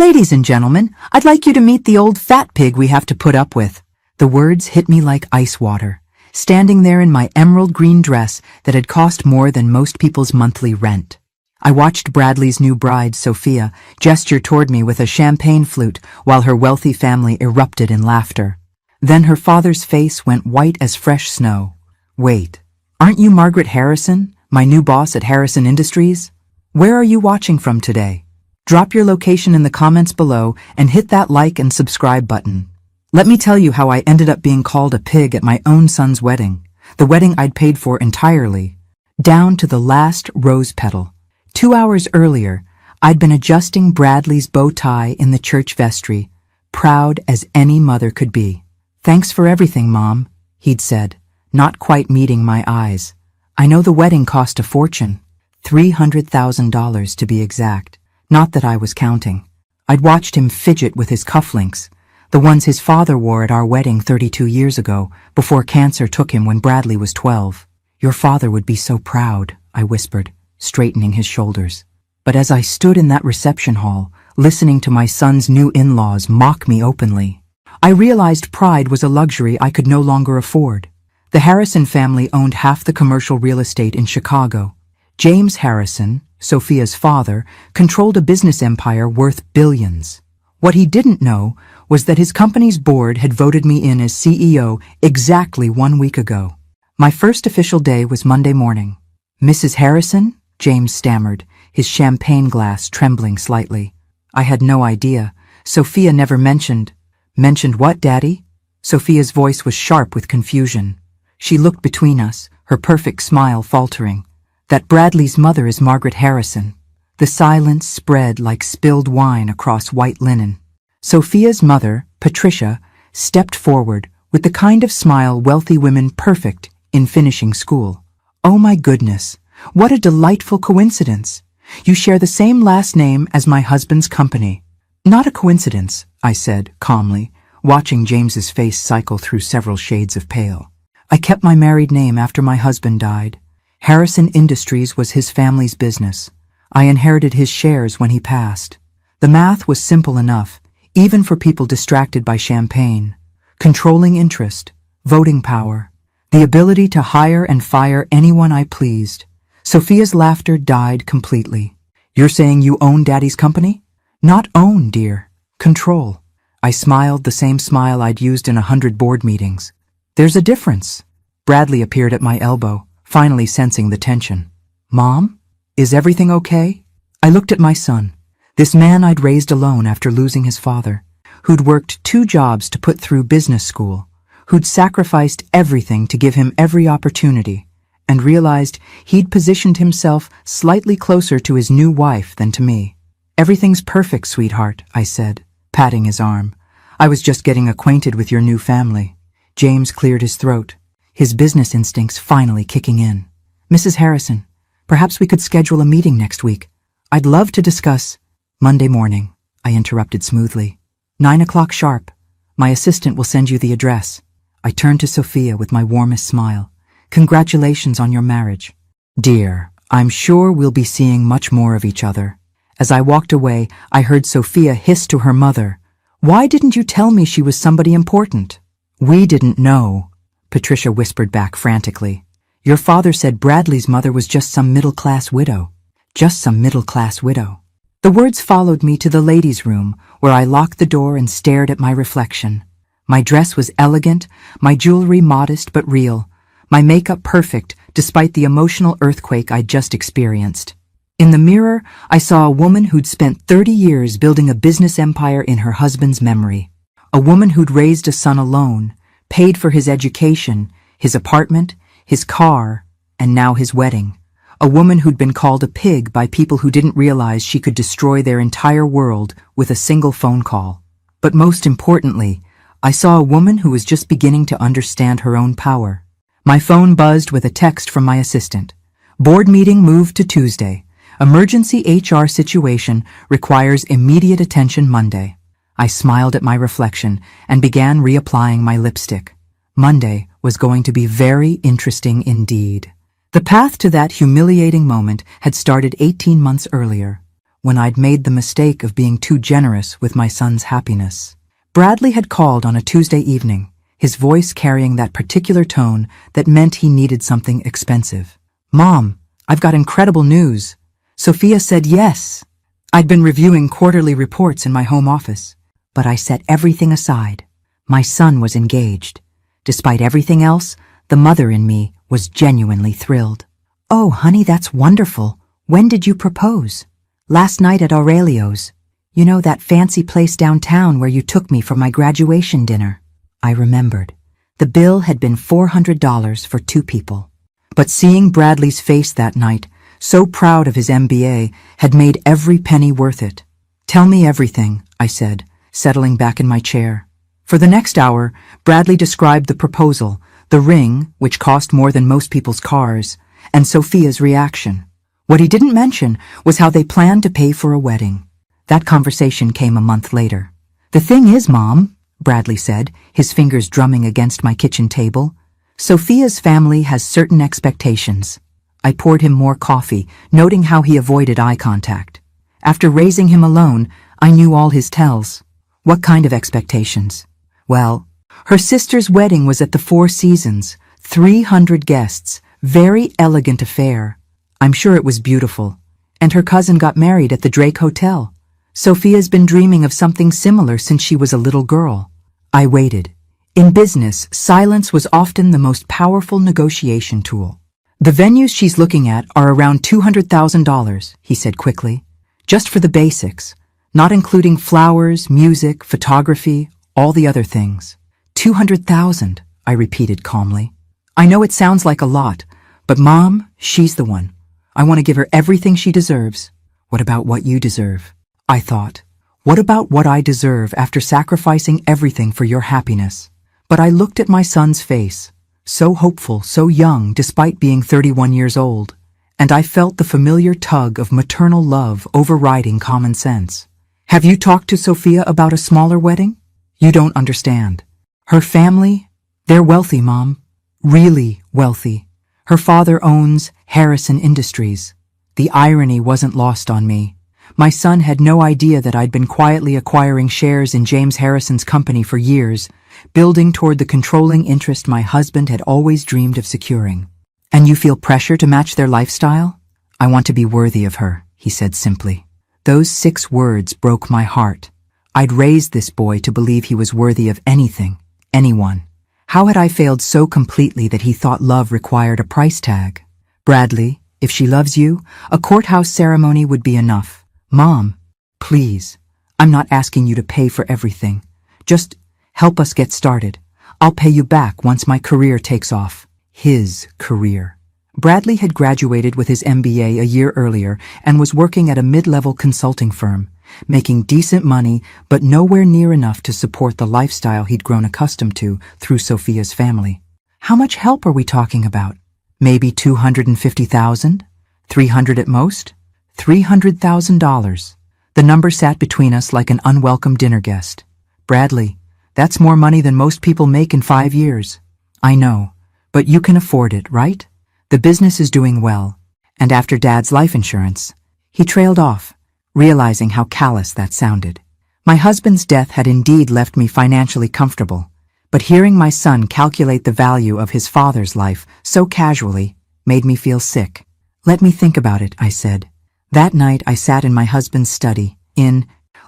Ladies and gentlemen, I'd like you to meet the old fat pig we have to put up with. The words hit me like ice water, standing there in my emerald green dress that had cost more than most people's monthly rent. I watched Bradley's new bride, Sophia, gesture toward me with a champagne flute while her wealthy family erupted in laughter. Then her father's face went white as fresh snow. Wait, aren't you Margaret Harrison, my new boss at Harrison Industries? Where are you watching from today? Drop your location in the comments below and hit that like and subscribe button. Let me tell you how I ended up being called a pig at my own son's wedding, the wedding I'd paid for entirely, down to the last rose petal. 2 hours earlier, I'd been adjusting Bradley's bow tie in the church vestry, proud as any mother could be. "Thanks for everything, Mom," he'd said, not quite meeting my eyes. "I know the wedding cost a fortune, $300,000 to be exact. Not that I was counting. I'd watched him fidget with his cufflinks, the ones his father wore at our wedding 32 years ago, before cancer took him when Bradley was 12. "Your father would be so proud," I whispered, straightening his shoulders. But as I stood in that reception hall, listening to my son's new in-laws mock me openly, I realized pride was a luxury I could no longer afford. The Harrison family owned half the commercial real estate in Chicago. James Harrison, Sophia's father, controlled a business empire worth billions. What he didn't know was that his company's board had voted me in as CEO exactly 1 week ago. My first official day was Monday morning. "Mrs. Harrison?" James stammered, his champagne glass trembling slightly. I had no idea. Sophia never mentioned. "Mentioned what, Daddy?" Sophia's voice was sharp with confusion. She looked between us, her perfect smile faltering. "That Bradley's mother is Margaret Harrison." The silence spread like spilled wine across white linen. Sophia's mother, Patricia, stepped forward with the kind of smile wealthy women perfect in finishing school. "Oh my goodness, what a delightful coincidence. You share the same last name as my husband's company." "Not a coincidence," I said calmly, watching James's face cycle through several shades of pale. "I kept my married name after my husband died. Harrison Industries was his family's business. I inherited his shares when he passed. The math was simple enough, even for people distracted by champagne. Controlling interest, voting power, the ability to hire and fire anyone I pleased." Sophia's laughter died completely. "You're saying you own Daddy's company?" "Not own, dear. Control." I smiled the same smile I'd used in 100 board meetings. "There's a difference." Bradley appeared at my elbow, finally sensing the tension. "Mom? Is everything okay?" I looked at my son, this man I'd raised alone after losing his father, who'd worked 2 jobs to put through business school, who'd sacrificed everything to give him every opportunity, and realized he'd positioned himself slightly closer to his new wife than to me. "Everything's perfect, sweetheart," I said, patting his arm. "I was just getting acquainted with your new family." James cleared his throat, his business instincts finally kicking in. "Mrs. Harrison, perhaps we could schedule a meeting next week. I'd love to discuss—" "Monday morning," I interrupted smoothly. 9 o'clock sharp. My assistant will send you the address." I turned to Sophia with my warmest smile. "Congratulations on your marriage." "Dear, I'm sure we'll be seeing much more of each other." As I walked away, I heard Sophia hiss to her mother, "Why didn't you tell me she was somebody important?" "We didn't know," Patricia whispered back frantically. "Your father said Bradley's mother was just some middle-class widow. Just some middle-class widow." The words followed me to the ladies' room, where I locked the door and stared at my reflection. My dress was elegant, my jewelry modest but real, my makeup perfect despite the emotional earthquake I'd just experienced. In the mirror, I saw a woman who'd spent 30 years building a business empire in her husband's memory. A woman who'd raised a son alone, paid for his education, his apartment, his car, and now his wedding. A woman who'd been called a pig by people who didn't realize she could destroy their entire world with a single phone call. But most importantly, I saw a woman who was just beginning to understand her own power. My phone buzzed with a text from my assistant. "Board meeting moved to Tuesday. Emergency HR situation requires immediate attention Monday." I smiled at my reflection and began reapplying my lipstick. Monday was going to be very interesting indeed. The path to that humiliating moment had started 18 months earlier. when I'd made the mistake of being too generous with my son's happiness. Bradley had called on a Tuesday evening, his voice carrying that particular tone that meant he needed something expensive. "Mom, I've got incredible news." Sophia said yes. I'd been reviewing quarterly reports in my home office, but I set everything aside. My son was engaged. Despite everything else, the mother in me was genuinely thrilled. "Oh, honey, that's wonderful. When did you propose?" "Last night at Aurelio's. You know, that fancy place downtown where you took me for my graduation dinner." I remembered. The bill had been $400 for 2 people. But seeing Bradley's face that night, so proud of his MBA, had made every penny worth it. "Tell me everything," I said, settling back in my chair. For the next hour, Bradley described the proposal, the ring, which cost more than most people's cars, and Sophia's reaction. What he didn't mention was how they planned to pay for a wedding. That conversation came a month later. "The thing is, Mom," Bradley said, his fingers drumming against my kitchen table, "Sophia's family has certain expectations." I poured him more coffee, noting how he avoided eye contact. After raising him alone, I knew all his tells. What kind of expectations? Well, her sister's wedding was at the Four Seasons, 300 guests, very elegant affair. I'm sure it was beautiful. And her cousin got married at the Drake Hotel. Sophia's been dreaming of something similar since she was a little girl. I waited. In business, silence was often the most powerful negotiation tool. "The venues she's looking at are around $200,000, he said quickly. "Just for the basics, not including flowers, music, photography, all the other things." $200,000, I repeated calmly. "I know it sounds like a lot, but Mom, she's the one. I want to give her everything she deserves." "What about what you deserve?" I thought. "What about what I deserve after sacrificing everything for your happiness?" But I looked at my son's face, so hopeful, so young despite being 31 years old, and I felt the familiar tug of maternal love overriding common sense. "Have you talked to Sophia about a smaller wedding?" "You don't understand. Her family, they're wealthy, Mom. Really wealthy. Her father owns Harrison Industries." The irony wasn't lost on me. My son had no idea that I'd been quietly acquiring shares in James Harrison's company for years, building toward the controlling interest my husband had always dreamed of securing. "And you feel pressure to match their lifestyle?" "I want to be worthy of her," he said simply. Those 6 words broke my heart. I'd raised this boy to believe he was worthy of anything, anyone. How had I failed so completely that he thought love required a price tag? "Bradley, if she loves you, a courthouse ceremony would be enough." "Mom, please, I'm not asking you to pay for everything. Just help us get started. I'll pay you back once my career takes off." His career. Bradley had graduated with his MBA a year earlier and was working at a mid-level consulting firm, making decent money but nowhere near enough to support the lifestyle he'd grown accustomed to through Sophia's family. How much help are we talking about? Maybe $250,000? $300 at most? $300,000. The number sat between us like an unwelcome dinner guest. "Bradley, that's more money than most people make in 5 years." "I know, but you can afford it, right? The business is doing well." And after Dad's life insurance, he trailed off, realizing how callous that sounded. My husband's death had indeed left me financially comfortable, but hearing my son calculate the value of his father's life so casually made me feel sick. "Let me think about it," I said. That night I sat in my husband's study,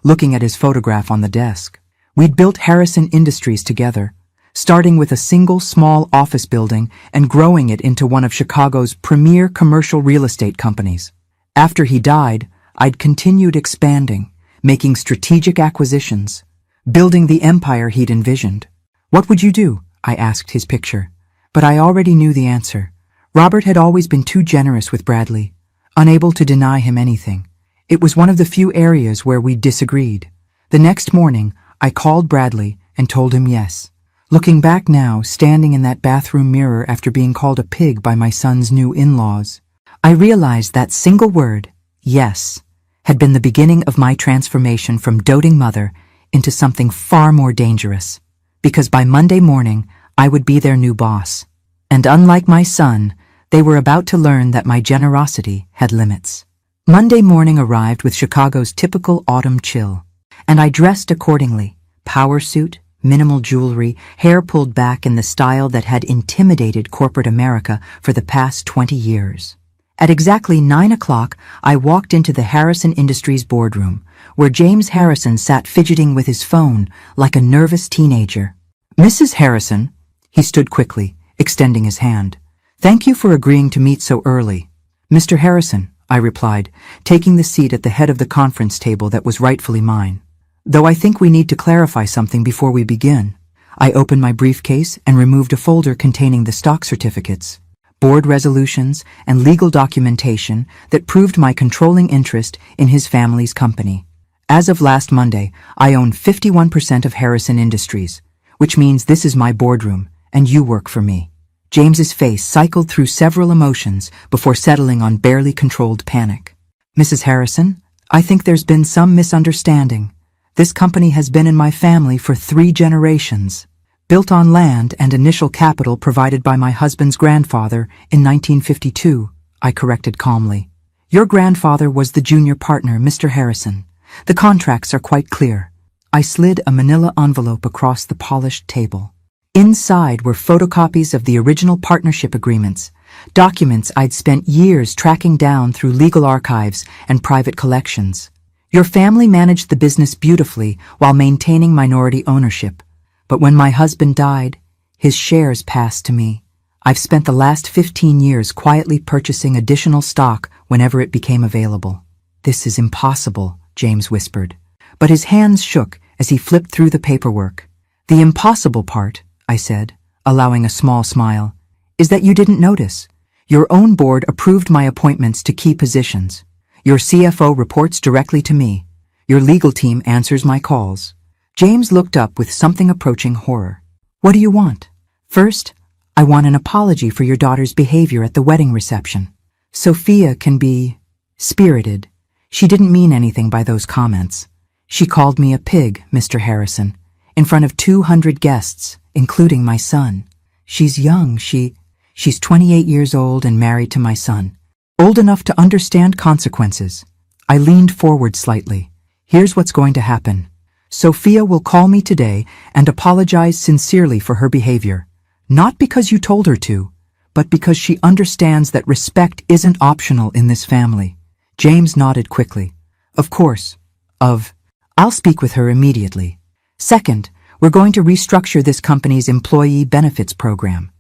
looking at his photograph on the desk. We'd built Harrison Industries together, starting with a single small office building and growing it into one of Chicago's premier commercial real estate companies. After he died, I'd continued expanding, making strategic acquisitions, building the empire he'd envisioned. "What would you do?" I asked his picture. But I already knew the answer. Robert had always been too generous with Bradley, unable to deny him anything. It was one of the few areas where we disagreed. The next morning, I called Bradley and told him yes. Looking back now, standing in that bathroom mirror after being called a pig by my son's new in-laws, I realized that single word, yes, had been the beginning of my transformation from doting mother into something far more dangerous. Because by Monday morning, I would be their new boss. And unlike my son, they were about to learn that my generosity had limits. Monday morning arrived with Chicago's typical autumn chill, and I dressed accordingly. Power suit, minimal jewelry, hair pulled back in the style that had intimidated corporate America for the past 20 years. At exactly 9 o'clock, I walked into the Harrison Industries boardroom, where James Harrison sat fidgeting with his phone like a nervous teenager. "Mrs. Harrison," he stood quickly, extending his hand. "Thank you for agreeing to meet so early." "Mr. Harrison," I replied, taking the seat at the head of the conference table that was rightfully mine. "Though I think we need to clarify something before we begin." I opened my briefcase and removed a folder containing the stock certificates, board resolutions, and legal documentation that proved my controlling interest in his family's company. As of last Monday, I own 51% of Harrison Industries, which means this is my boardroom, and you work for me. James's face cycled through several emotions before settling on barely controlled panic. "Mrs. Harrison, I think there's been some misunderstanding. This company has been in my family for 3 generations, built on land and initial capital provided by my husband's grandfather in 1952, I corrected calmly. "Your grandfather was the junior partner, Mr. Harrison. The contracts are quite clear." I slid a manila envelope across the polished table. Inside were photocopies of the original partnership agreements, documents I'd spent years tracking down through legal archives and private collections. "Your family managed the business beautifully while maintaining minority ownership. But when my husband died, his shares passed to me. I've spent the last 15 years quietly purchasing additional stock whenever it became available." "This is impossible," James whispered. But his hands shook as he flipped through the paperwork. "The impossible part," I said, allowing a small smile, "is that you didn't notice. Your own board approved my appointments to key positions. Your CFO reports directly to me. Your legal team answers my calls." James looked up with something approaching horror. "What do you want?" "First, I want an apology for your daughter's behavior at the wedding reception. Sophia can be spirited. She didn't mean anything by those comments. She called me a pig, Mr. Harrison, in front of 200 guests, including my son. She's young, she's 28 years old and married to my son. Old enough to understand consequences." I leaned forward slightly. "Here's what's going to happen. Sophia will call me today and apologize sincerely for her behavior. Not because you told her to, but because she understands that respect isn't optional in this family." James nodded quickly. "Of course. I'll speak with her immediately. Second, we're going to restructure this company's employee benefits program.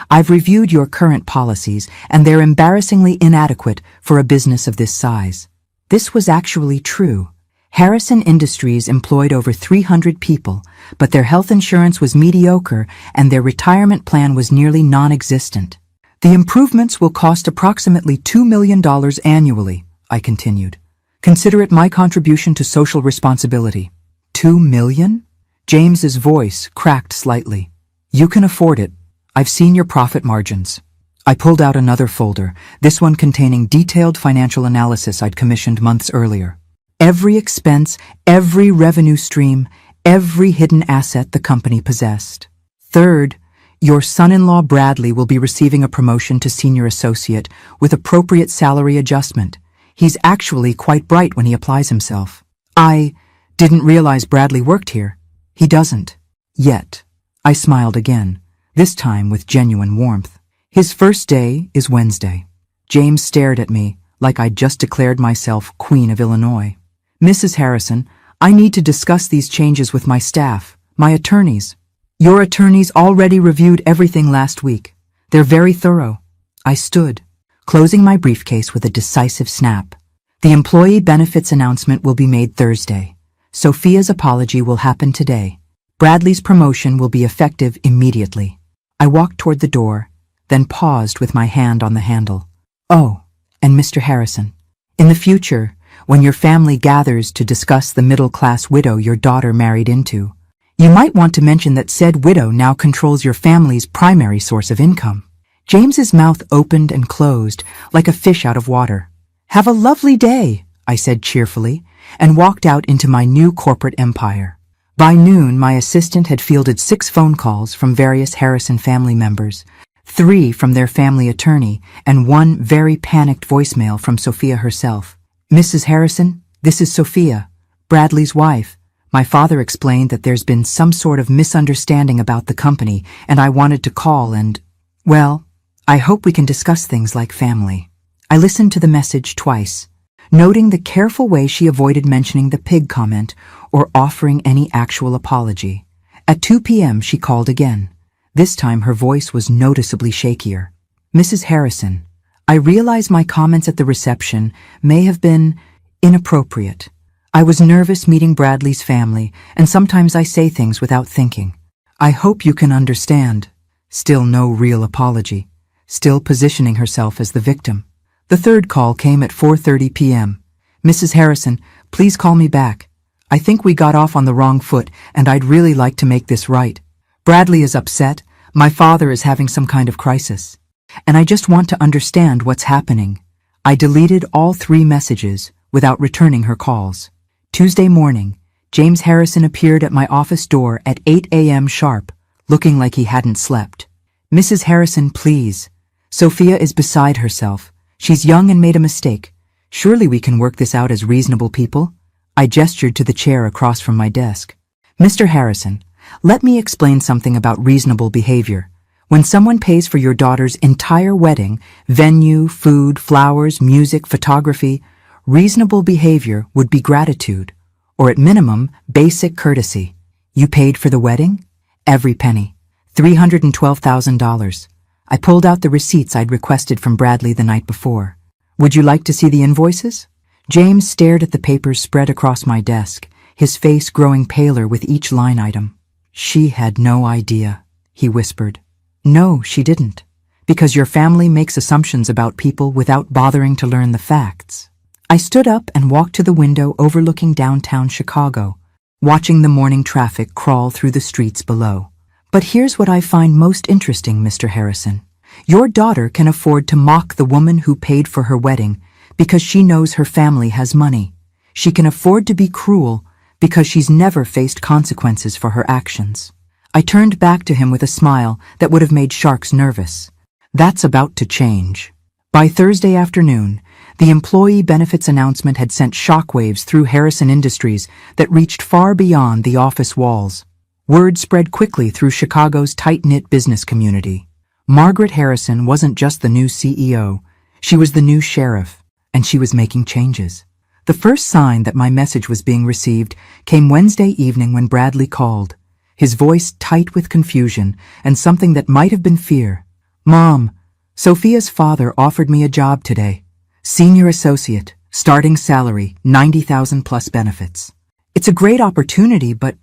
I've reviewed your current policies, and they're embarrassingly inadequate for a business of this size." This was actually true. Harrison Industries employed over 300 people, but their health insurance was mediocre and their retirement plan was nearly non-existent. "The improvements will cost approximately $2 million annually," I continued. "Consider it my contribution to social responsibility." $2 million? James's voice cracked slightly. "You can afford it. I've seen your profit margins." I pulled out another folder, this one containing detailed financial analysis I'd commissioned months earlier. Every expense, every revenue stream, every hidden asset the company possessed. Third, your son-in-law Bradley will be receiving a promotion to senior associate with appropriate salary adjustment. He's actually quite bright when he applies himself. I didn't realize Bradley worked here. He doesn't. Yet. I smiled again, this time with genuine warmth. His first day is Wednesday. James stared at me like I'd just declared myself Queen of Illinois. "Mrs. Harrison, I need to discuss these changes with my staff, my attorneys." "Your attorneys already reviewed everything last week. They're very thorough." I stood, closing my briefcase with a decisive snap. "The employee benefits announcement will be made Thursday. Sophia's apology will happen today. Bradley's promotion will be effective immediately." I walked toward the door, then paused with my hand on the handle. "Oh, and Mr. Harrison, in the future, when your family gathers to discuss the middle-class widow your daughter married into, you might want to mention that said widow now controls your family's primary source of income." James's mouth opened and closed like a fish out of water. "Have a lovely day," I said cheerfully, and walked out into my new corporate empire. By noon, my assistant had fielded 6 phone calls from various Harrison family members, 3 from their family attorney, and 1 very panicked voicemail from Sophia herself. Mrs. Harrison, this is Sophia, Bradley's wife. My father explained that there's been some sort of misunderstanding about the company, and I wanted to call and, well, I hope we can discuss things like family. I listened to the message twice, noting the careful way she avoided mentioning the pig comment or offering any actual apology. At 2 p.m. she called again. This time her voice was noticeably shakier. Mrs. Harrison, I realize my comments at the reception may have been inappropriate. I was nervous meeting Bradley's family, and sometimes I say things without thinking. I hope you can understand. Still no real apology. Still positioning herself as the victim. The third call came at 4:30 p.m. Mrs. Harrison, please call me back. I think we got off on the wrong foot, and I'd really like to make this right. Bradley is upset. My father is having some kind of crisis. And I just want to understand what's happening. I deleted all 3 messages without returning her calls. Tuesday morning, James Harrison appeared at my office door at 8 a.m. sharp, looking like he hadn't slept. Mrs. Harrison, please. Sophia is beside herself. She's young and made a mistake. Surely we can work this out as reasonable people? I gestured to the chair across from my desk. Mr. Harrison, let me explain something about reasonable behavior. When someone pays for your daughter's entire wedding, venue, food, flowers, music, photography, reasonable behavior would be gratitude, or at minimum, basic courtesy. You paid for the wedding? Every penny. $312,000. I pulled out the receipts I'd requested from Bradley the night before. Would you like to see the invoices? James stared at the papers spread across my desk, his face growing paler with each line item. She had no idea, he whispered. No, she didn't. Because your family makes assumptions about people without bothering to learn the facts. I stood up and walked to the window overlooking downtown Chicago, watching the morning traffic crawl through the streets below. But here's what I find most interesting, Mr. Harrison. Your daughter can afford to mock the woman who paid for her wedding because she knows her family has money. She can afford to be cruel because she's never faced consequences for her actions. I turned back to him with a smile that would have made sharks nervous. That's about to change. By Thursday afternoon, the employee benefits announcement had sent shockwaves through Harrison Industries that reached far beyond the office walls. Word spread quickly through Chicago's tight-knit business community. Margaret Harrison wasn't just the new CEO, she was the new sheriff, and she was making changes. The first sign that my message was being received came Wednesday evening when Bradley called, his voice tight with confusion and something that might have been fear. Mom, Sophia's father offered me a job today. Senior associate, starting salary, $90,000 plus benefits. It's a great opportunity, but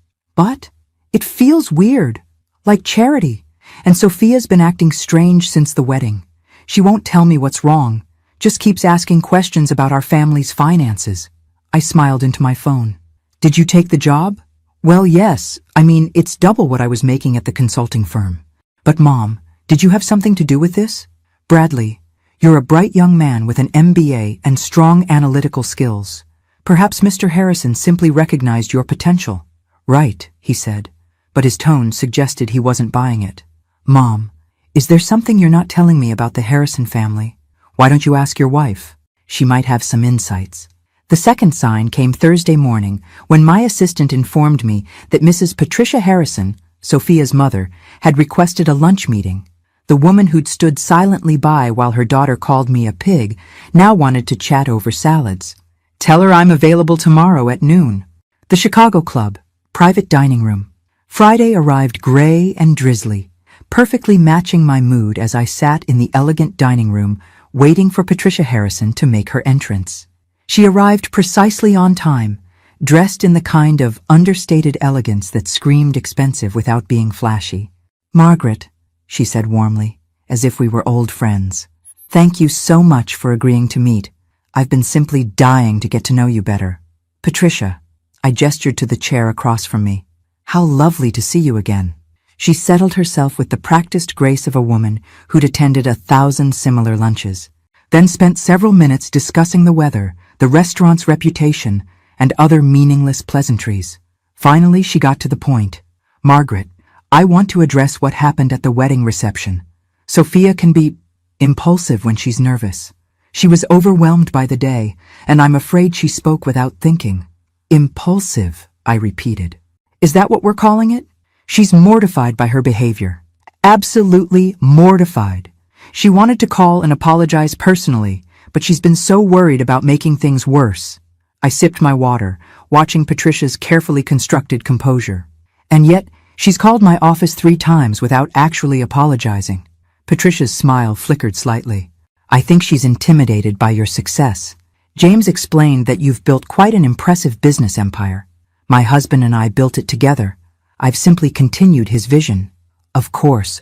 it feels weird, like charity. And Sophia's been acting strange since the wedding. She won't tell me what's wrong, just keeps asking questions about our family's finances. I smiled into my phone. Did you take the job? Well, yes. I mean, it's double what I was making at the consulting firm. But Mom, did you have something to do with this? Bradley, you're a bright young man with an MBA and strong analytical skills. Perhaps Mr. Harrison simply recognized your potential. Right, he said, but his tone suggested he wasn't buying it. Mom, is there something you're not telling me about the Harrison family? Why don't you ask your wife? She might have some insights. The second sign came Thursday morning when my assistant informed me that Mrs. Patricia Harrison, Sophia's mother, had requested a lunch meeting. The woman who'd stood silently by while her daughter called me a pig now wanted to chat over salads. Tell her I'm available tomorrow at noon. The Chicago Club, private dining room. Friday arrived gray and drizzly, perfectly matching my mood as I sat in the elegant dining room waiting for Patricia Harrison to make her entrance. She arrived precisely on time, dressed in the kind of understated elegance that screamed expensive without being flashy. Margaret, she said warmly, as if we were old friends. Thank you so much for agreeing to meet. I've been simply dying to get to know you better. Patricia, I gestured to the chair across from me. How lovely to see you again. She settled herself with the practiced grace of a woman who'd attended 1,000 similar lunches, then spent several minutes discussing the weather, the restaurant's reputation, and other meaningless pleasantries. Finally, she got to the point. Margaret, I want to address what happened at the wedding reception. Sophia can be impulsive when she's nervous. She was overwhelmed by the day, and I'm afraid she spoke without thinking. Impulsive, I repeated. Is that what we're calling it? She's mortified by her behavior. Absolutely mortified. She wanted to call and apologize personally, but she's been so worried about making things worse. I sipped my water, watching Patricia's carefully constructed composure. And yet, she's called my office 3 times without actually apologizing. Patricia's smile flickered slightly. I think she's intimidated by your success. James explained that you've built quite an impressive business empire. My husband and I built it together. I've simply continued his vision. Of course.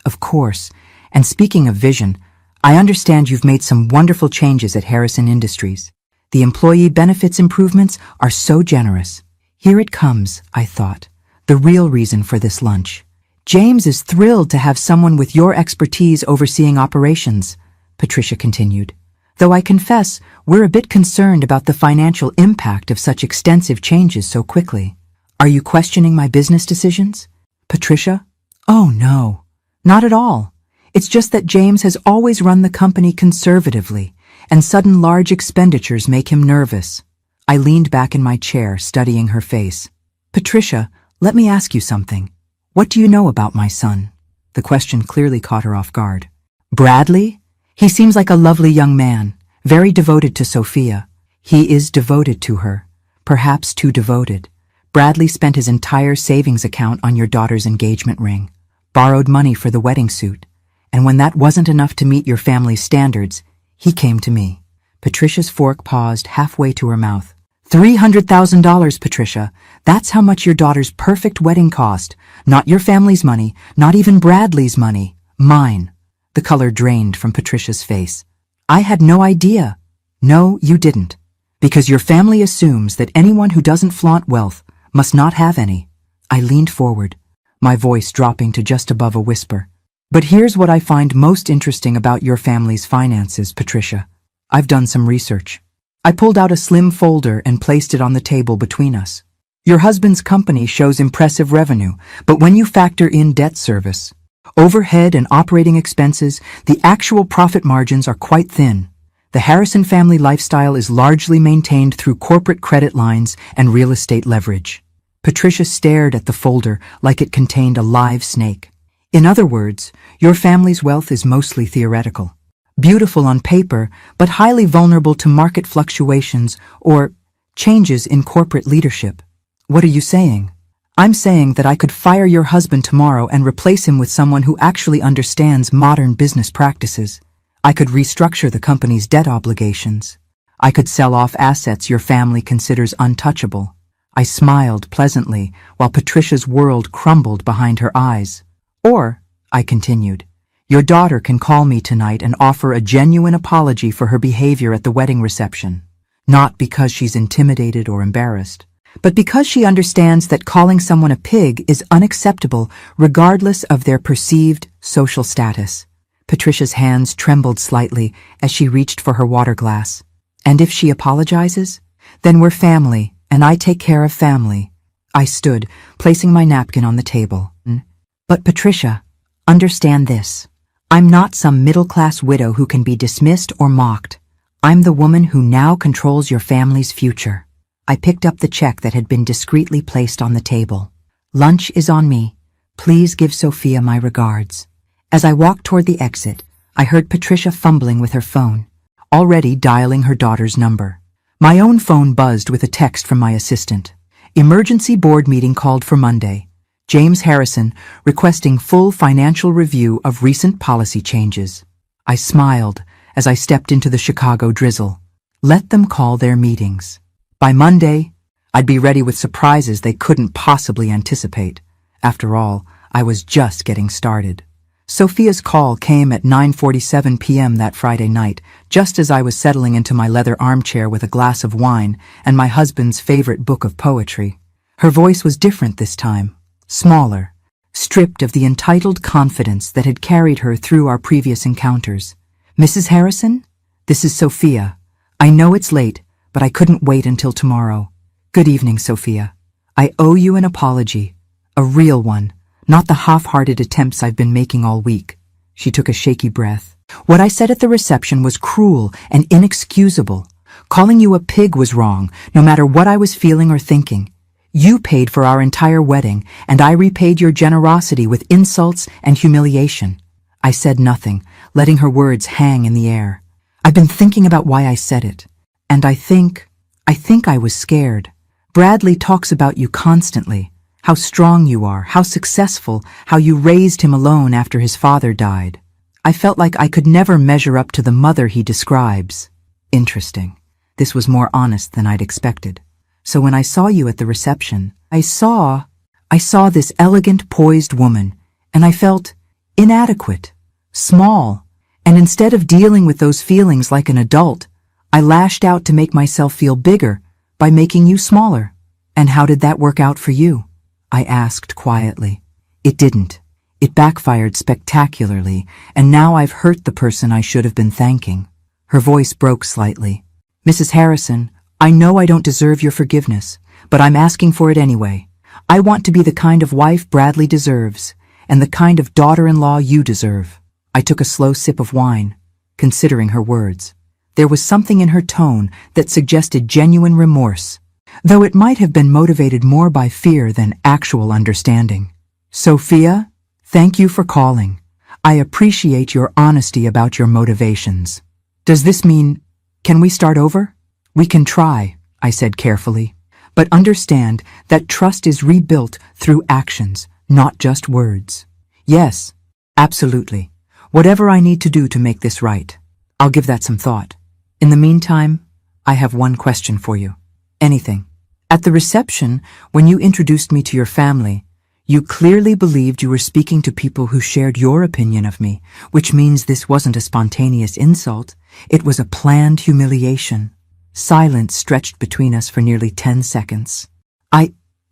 And speaking of vision, I understand you've made some wonderful changes at Harrison Industries. The employee benefits improvements are so generous. Here it comes, I thought, the real reason for this lunch. James is thrilled to have someone with your expertise overseeing operations, Patricia continued. Though I confess, we're a bit concerned about the financial impact of such extensive changes so quickly. Are you questioning my business decisions? Patricia? Oh no, not at all. It's just that James has always run the company conservatively, and sudden large expenditures make him nervous. I leaned back in my chair, studying her face. Patricia, let me ask you something. What do you know about my son? The question clearly caught her off guard. Bradley? He seems like a lovely young man, very devoted to Sophia. He is devoted to her, perhaps too devoted. Bradley spent his entire savings account on your daughter's engagement ring, borrowed money for the wedding suit, and when that wasn't enough to meet your family's standards, he came to me. Patricia's fork paused halfway to her mouth. $300,000, Patricia. That's how much your daughter's perfect wedding cost. Not your family's money, not even Bradley's money. Mine. The color drained from Patricia's face. I had no idea. No, you didn't. Because your family assumes that anyone who doesn't flaunt wealth must not have any. I leaned forward, my voice dropping to just above a whisper. But here's what I find most interesting about your family's finances, Patricia. I've done some research. I pulled out a slim folder and placed it on the table between us. Your husband's company shows impressive revenue, but when you factor in debt service, overhead and operating expenses, the actual profit margins are quite thin. The Harrison family lifestyle is largely maintained through corporate credit lines and real estate leverage. Patricia stared at the folder like it contained a live snake. In other words, your family's wealth is mostly theoretical. Beautiful on paper, but highly vulnerable to market fluctuations or changes in corporate leadership. What are you saying? I'm saying that I could fire your husband tomorrow and replace him with someone who actually understands modern business practices. I could restructure the company's debt obligations. I could sell off assets your family considers untouchable. I smiled pleasantly while Patricia's world crumbled behind her eyes. Or, I continued, your daughter can call me tonight and offer a genuine apology for her behavior at the wedding reception. Not because she's intimidated or embarrassed, but because she understands that calling someone a pig is unacceptable regardless of their perceived social status. Patricia's hands trembled slightly as she reached for her water glass. And if she apologizes? Then we're family, and I take care of family. I stood, placing my napkin on the table. But Patricia, understand this. I'm not some middle-class widow who can be dismissed or mocked. I'm the woman who now controls your family's future. I picked up the check that had been discreetly placed on the table. Lunch is on me. Please give Sophia my regards. As I walked toward the exit, I heard Patricia fumbling with her phone, already dialing her daughter's number. My own phone buzzed with a text from my assistant. Emergency board meeting called for Monday. James Harrison requesting full financial review of recent policy changes. I smiled as I stepped into the Chicago drizzle. Let them call their meetings. By Monday, I'd be ready with surprises they couldn't possibly anticipate. After all, I was just getting started. Sophia's call came at 9:47 p.m. that Friday night, just as I was settling into my leather armchair with a glass of wine and my husband's favorite book of poetry. Her voice was different this time. Smaller, stripped of the entitled confidence that had carried her through our previous encounters. Mrs. Harrison? This is Sophia. I know it's late, but I couldn't wait until tomorrow. Good evening, Sophia. I owe you an apology. A real one, not the half-hearted attempts I've been making all week. She took a shaky breath. What I said at the reception was cruel and inexcusable. Calling you a pig was wrong, no matter what I was feeling or thinking. You paid for our entire wedding, and I repaid your generosity with insults and humiliation. I said nothing, letting her words hang in the air. I've been thinking about why I said it, and I think I was scared. Bradley talks about you constantly, how strong you are, how successful, how you raised him alone after his father died. I felt like I could never measure up to the mother he describes. Interesting. This was more honest than I'd expected. So when I saw you at the reception, I saw this elegant, poised woman, and I felt inadequate, small, and instead of dealing with those feelings like an adult, I lashed out to make myself feel bigger by making you smaller. And how did that work out for you? I asked quietly. It didn't. It backfired spectacularly, and now I've hurt the person I should have been thanking. Her voice broke slightly. Mrs. Harrison, I know I don't deserve your forgiveness, but I'm asking for it anyway. I want to be the kind of wife Bradley deserves, and the kind of daughter-in-law you deserve. I took a slow sip of wine, considering her words. There was something in her tone that suggested genuine remorse, though it might have been motivated more by fear than actual understanding. Sophia, thank you for calling. I appreciate your honesty about your motivations. Does this mean, can we start over? We can try, I said carefully, but understand that trust is rebuilt through actions, not just words. Yes, absolutely. Whatever I need to do to make this right, I'll give that some thought. In the meantime, I have one question for you. Anything. At the reception, when you introduced me to your family, you clearly believed you were speaking to people who shared your opinion of me, which means this wasn't a spontaneous insult. It was a planned humiliation. Silence stretched between us for nearly 10 seconds.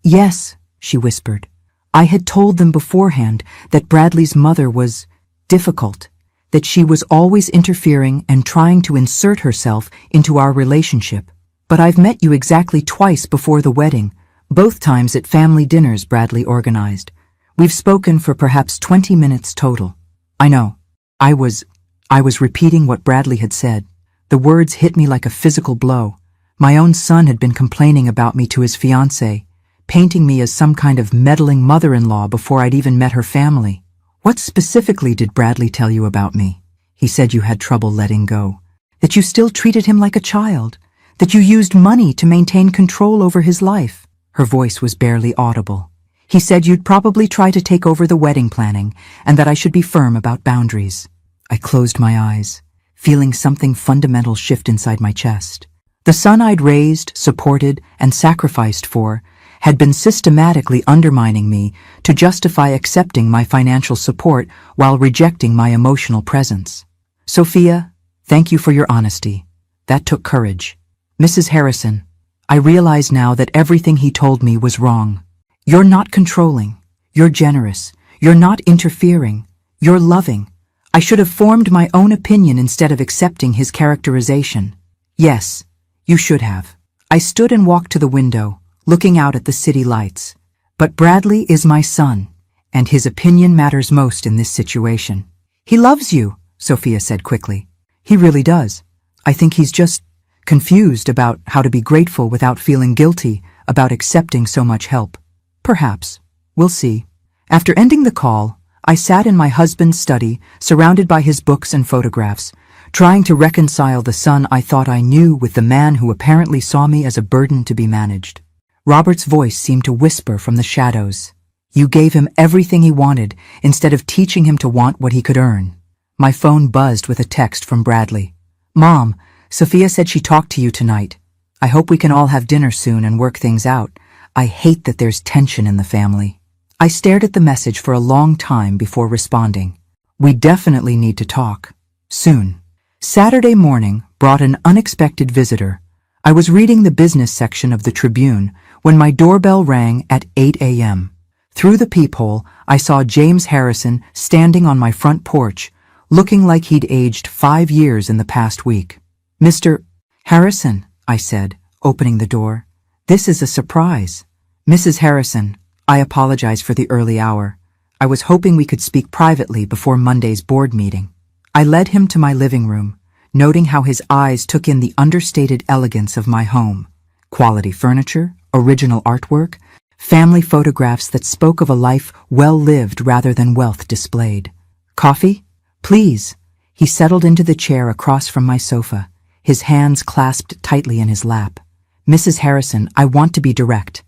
Yes, she whispered. I had told them beforehand that Bradley's mother was difficult, that she was always interfering and trying to insert herself into our relationship. But I've met you exactly twice before the wedding, both times at family dinners Bradley organized. We've spoken for perhaps 20 minutes total. I know. I was repeating what Bradley had said. The words hit me like a physical blow. My own son had been complaining about me to his fiancée, painting me as some kind of meddling mother-in-law before I'd even met her family. What specifically did Bradley tell you about me? He said you had trouble letting go, that you still treated him like a child, that you used money to maintain control over his life. Her voice was barely audible. He said you'd probably try to take over the wedding planning and that I should be firm about boundaries. I closed my eyes, feeling something fundamental shift inside my chest. The son I'd raised, supported, and sacrificed for had been systematically undermining me to justify accepting my financial support while rejecting my emotional presence. Sophia, thank you for your honesty. That took courage. Mrs. Harrison, I realize now that everything he told me was wrong. You're not controlling. You're generous. You're not interfering. You're loving. I should have formed my own opinion instead of accepting his characterization. Yes, you should have. I stood and walked to the window, looking out at the city lights. But Bradley is my son, and his opinion matters most in this situation. He loves you, Sophia said quickly. He really does. I think he's just confused about how to be grateful without feeling guilty about accepting so much help. Perhaps. We'll see. After ending the call, I sat in my husband's study, surrounded by his books and photographs, trying to reconcile the son I thought I knew with the man who apparently saw me as a burden to be managed. Robert's voice seemed to whisper from the shadows. You gave him everything he wanted instead of teaching him to want what he could earn. My phone buzzed with a text from Bradley. Mom, Sophia said she talked to you tonight. I hope we can all have dinner soon and work things out. I hate that there's tension in the family. I stared at the message for a long time before responding. We definitely need to talk. Soon. Saturday morning brought an unexpected visitor. I was reading the business section of the Tribune when my doorbell rang at 8 a.m. Through the peephole, I saw James Harrison standing on my front porch, looking like he'd aged 5 years in the past week. Mr. Harrison, I said, opening the door. This is a surprise. Mrs. Harrison, I apologize for the early hour. I was hoping we could speak privately before Monday's board meeting. I led him to my living room, noting how his eyes took in the understated elegance of my home. Quality furniture, original artwork, family photographs that spoke of a life well lived rather than wealth displayed. Coffee? Please. He settled into the chair across from my sofa, his hands clasped tightly in his lap. Mrs. Harrison, I want to be direct.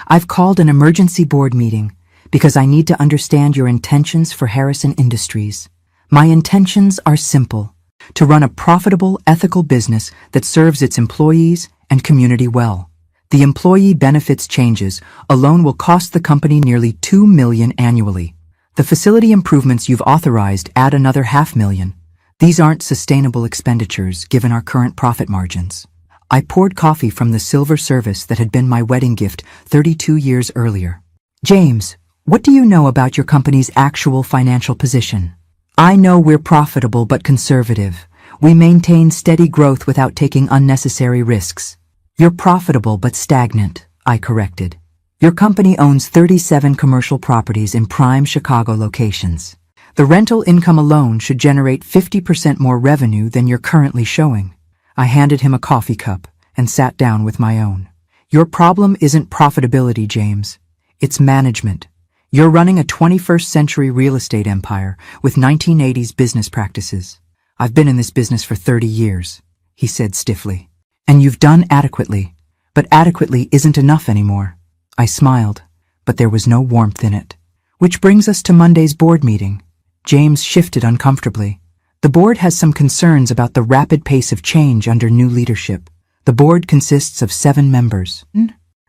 I've called an emergency board meeting because I need to understand your intentions for Harrison Industries. My intentions are simple: to run a profitable, ethical business that serves its employees and community well. The employee benefits changes alone will cost the company nearly $2 million annually. The facility improvements you've authorized add another $500,000. These aren't sustainable expenditures given our current profit margins. I poured coffee from the silver service that had been my wedding gift 32 years earlier. James, what do you know about your company's actual financial position? I know we're profitable but conservative. We maintain steady growth without taking unnecessary risks. You're profitable but stagnant, I corrected. Your company owns 37 commercial properties in prime Chicago locations. The rental income alone should generate 50% more revenue than you're currently showing. I handed him a coffee cup and sat down with my own. Your problem isn't profitability, James. It's management. You're running a 21st century real estate empire with 1980s business practices. I've been in this business for 30 years, he said stiffly. And you've done adequately, but adequately isn't enough anymore. I smiled, but there was no warmth in it. Which brings us to Monday's board meeting. James shifted uncomfortably. The board has some concerns about the rapid pace of change under new leadership. The board consists of 7 members.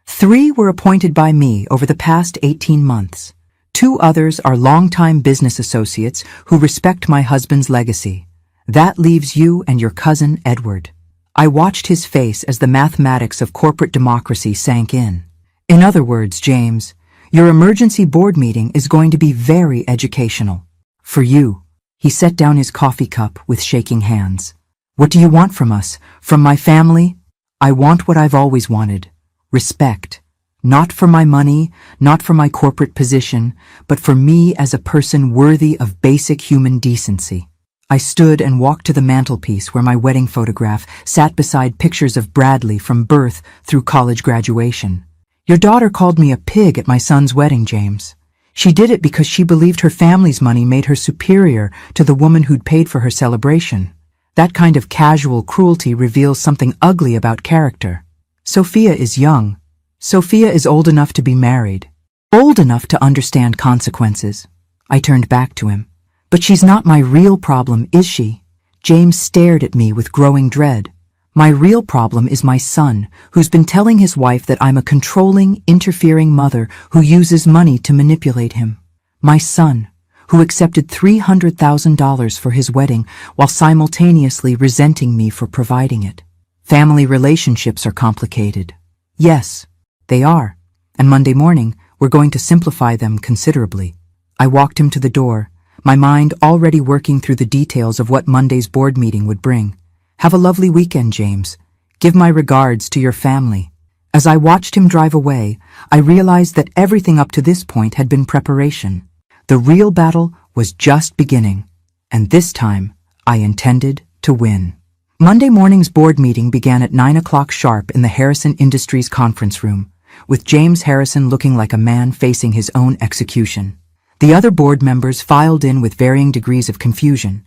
3 were appointed by me over the past 18 months. 2 others are longtime business associates who respect my husband's legacy. That leaves you and your cousin, Edward. I watched his face as the mathematics of corporate democracy sank in. In other words, James, your emergency board meeting is going to be very educational. For you. He set down his coffee cup with shaking hands. What do you want from us? From my family? I want what I've always wanted. Respect. Not for my money, not for my corporate position, but for me as a person worthy of basic human decency. I stood and walked to the mantelpiece where my wedding photograph sat beside pictures of Bradley from birth through college graduation. Your daughter called me a pig at my son's wedding, James. She did it because she believed her family's money made her superior to the woman who'd paid for her celebration. That kind of casual cruelty reveals something ugly about character. Sophia is young. Sophia is old enough to be married. Old enough to understand consequences. I turned back to him. But she's not my real problem, is she? James stared at me with growing dread. My real problem is my son, who's been telling his wife that I'm a controlling, interfering mother who uses money to manipulate him. My son, who accepted $300,000 for his wedding while simultaneously resenting me for providing it. Family relationships are complicated. Yes, they are. And Monday morning, we're going to simplify them considerably. I walked him to the door, my mind already working through the details of what Monday's board meeting would bring. Have a lovely weekend, James. Give my regards to your family. As I watched him drive away, I realized that everything up to this point had been preparation. The real battle was just beginning, and this time I intended to win. Monday morning's board meeting began at 9 o'clock sharp in the Harrison Industries conference room, with James Harrison looking like a man facing his own execution. The other board members filed in with varying degrees of confusion,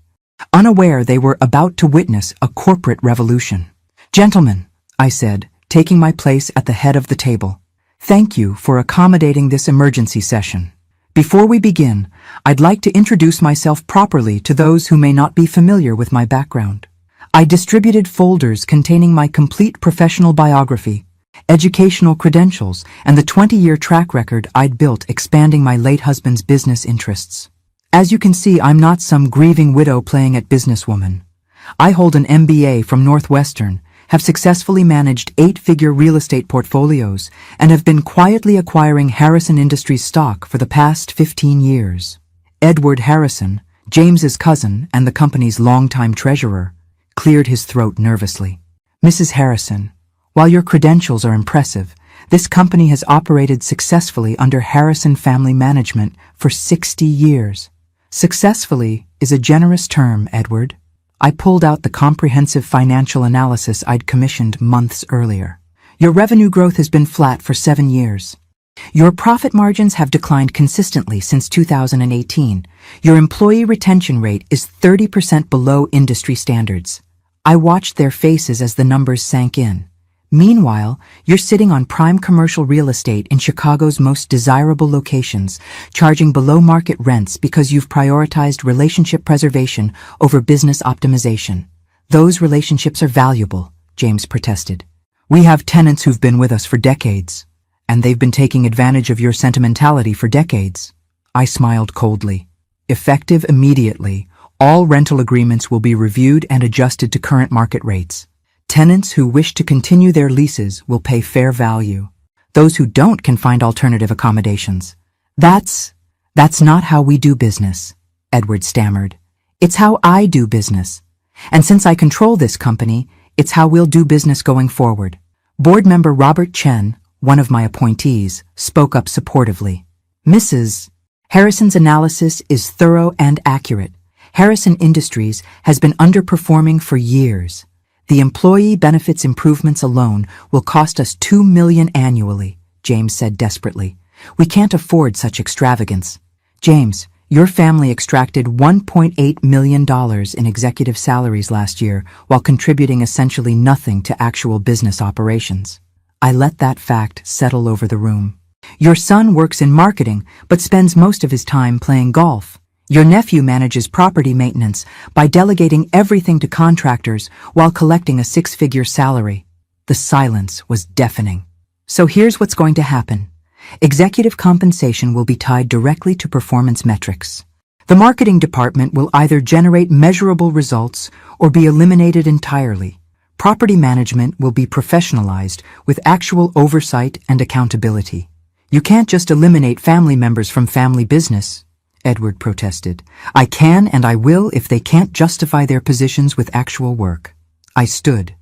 unaware they were about to witness a corporate revolution. Gentlemen, I said, taking my place at the head of the table, thank you for accommodating this emergency session. Before we begin, I'd like to introduce myself properly to those who may not be familiar with my background. I distributed folders containing my complete professional biography, educational credentials, and the 20-year track record I'd built expanding my late husband's business interests. As you can see, I'm not some grieving widow playing at businesswoman. I hold an MBA from Northwestern, have successfully managed 8-figure real estate portfolios, and have been quietly acquiring Harrison Industries stock for the past 15 years. Edward Harrison, James's cousin and the company's longtime treasurer, cleared his throat nervously. Mrs. Harrison, while your credentials are impressive, this company has operated successfully under Harrison Family Management for 60 years. Successfully is a generous term, Edward. I pulled out the comprehensive financial analysis I'd commissioned months earlier. Your revenue growth has been flat for 7 years. Your profit margins have declined consistently since 2018. Your employee retention rate is 30% below industry standards. I watched their faces as the numbers sank in. Meanwhile, you're sitting on prime commercial real estate in Chicago's most desirable locations, charging below-market rents because you've prioritized relationship preservation over business optimization. Those relationships are valuable, James protested. We have tenants who've been with us for decades, and they've been taking advantage of your sentimentality for decades. I smiled coldly. Effective immediately, all rental agreements will be reviewed and adjusted to current market rates. Tenants who wish to continue their leases will pay fair value. Those who don't can find alternative accommodations. That's not how we do business, Edward stammered. It's how I do business. And since I control this company, it's how we'll do business going forward. Board member Robert Chen, one of my appointees, spoke up supportively. Mrs. Harrison's analysis is thorough and accurate. Harrison Industries has been underperforming for years. The employee benefits improvements alone will cost us $2 million annually, James said desperately. We can't afford such extravagance. James, your family extracted $1.8 million in executive salaries last year while contributing essentially nothing to actual business operations. I let that fact settle over the room. Your son works in marketing but spends most of his time playing golf. Your nephew manages property maintenance by delegating everything to contractors while collecting a 6-figure salary. The silence was deafening. So here's what's going to happen. Executive compensation will be tied directly to performance metrics. The marketing department will either generate measurable results or be eliminated entirely. Property management will be professionalized with actual oversight and accountability. You can't just eliminate family members from family business, Edward protested. I can and I will if they can't justify their positions with actual work. I stood,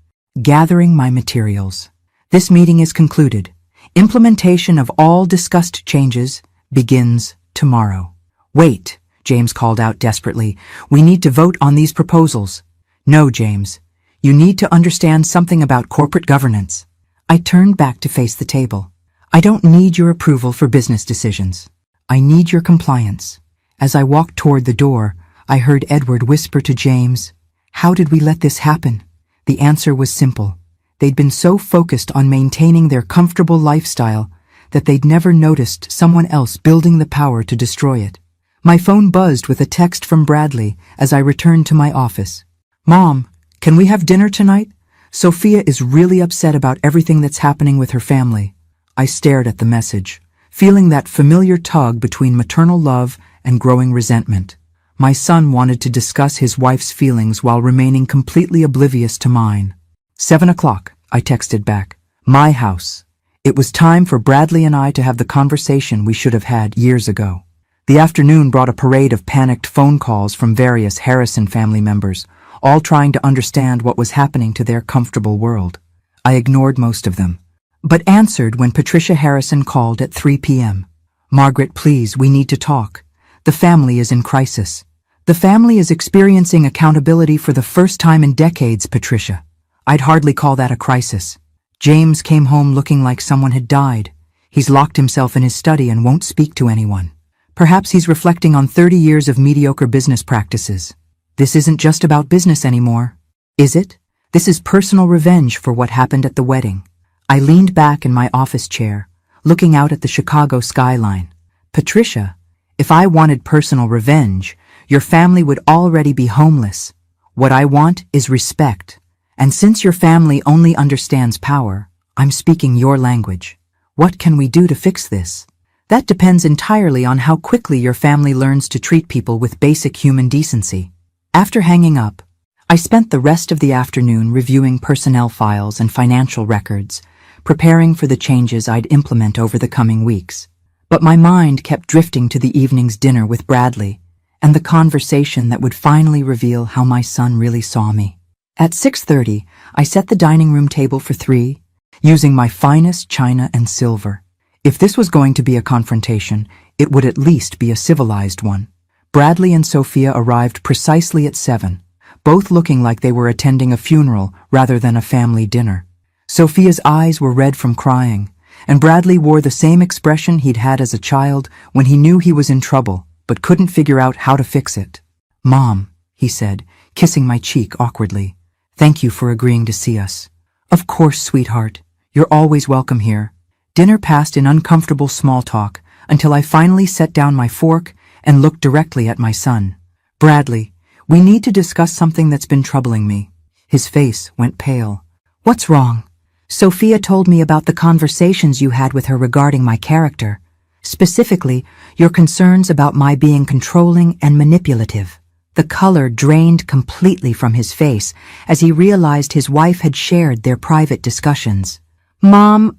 gathering my materials. This meeting is concluded. Implementation of all discussed changes begins tomorrow. Wait, James called out desperately. We need to vote on these proposals. No, James. You need to understand something about corporate governance. I turned back to face the table. I don't need your approval for business decisions. I need your compliance. As I walked toward the door, I heard Edward whisper to James, "How did we let this happen?" The answer was simple. They'd been so focused on maintaining their comfortable lifestyle that they'd never noticed someone else building the power to destroy it. My phone buzzed with a text from Bradley as I returned to my office. "Mom, can we have dinner tonight? Sophia is really upset about everything that's happening with her family." I stared at the message, feeling that familiar tug between maternal love and growing resentment. My son wanted to discuss his wife's feelings while remaining completely oblivious to mine. 7 o'clock, I texted back. My house. It was time for Bradley and I to have the conversation we should have had years ago. The afternoon brought a parade of panicked phone calls from various Harrison family members, all trying to understand what was happening to their comfortable world. I ignored most of them, but answered when Patricia Harrison called at 3 p.m. "Margaret, please, we need to talk. The family is in crisis. The family is experiencing accountability for the first time in decades, Patricia." I'd hardly call that a crisis. James came home looking like someone had died. He's locked himself in his study and won't speak to anyone. Perhaps he's reflecting on 30 years of mediocre business practices. This isn't just about business anymore, is it? This is personal revenge for what happened at the wedding. I leaned back in my office chair, looking out at the Chicago skyline. Patricia, if I wanted personal revenge, your family would already be homeless. What I want is respect. And since your family only understands power, I'm speaking your language. What can we do to fix this? That depends entirely on how quickly your family learns to treat people with basic human decency. After hanging up, I spent the rest of the afternoon reviewing personnel files and financial records, preparing for the changes I'd implement over the coming weeks. But my mind kept drifting to the evening's dinner with Bradley and the conversation that would finally reveal how my son really saw me. At 6:30, I set the dining room table for 3, using my finest china and silver. If this was going to be a confrontation, it would at least be a civilized one. Bradley and Sophia arrived precisely at 7, both looking like they were attending a funeral rather than a family dinner. Sophia's eyes were red from crying, and Bradley wore the same expression he'd had as a child when he knew he was in trouble but couldn't figure out how to fix it. "Mom," he said, kissing my cheek awkwardly. "Thank you for agreeing to see us." "Of course, sweetheart. You're always welcome here." Dinner passed in uncomfortable small talk until I finally set down my fork and looked directly at my son. "Bradley, we need to discuss something that's been troubling me." His face went pale. "What's wrong?" "Sophia told me about the conversations you had with her regarding my character. Specifically, your concerns about my being controlling and manipulative." The color drained completely from his face as he realized his wife had shared their private discussions. "Mom,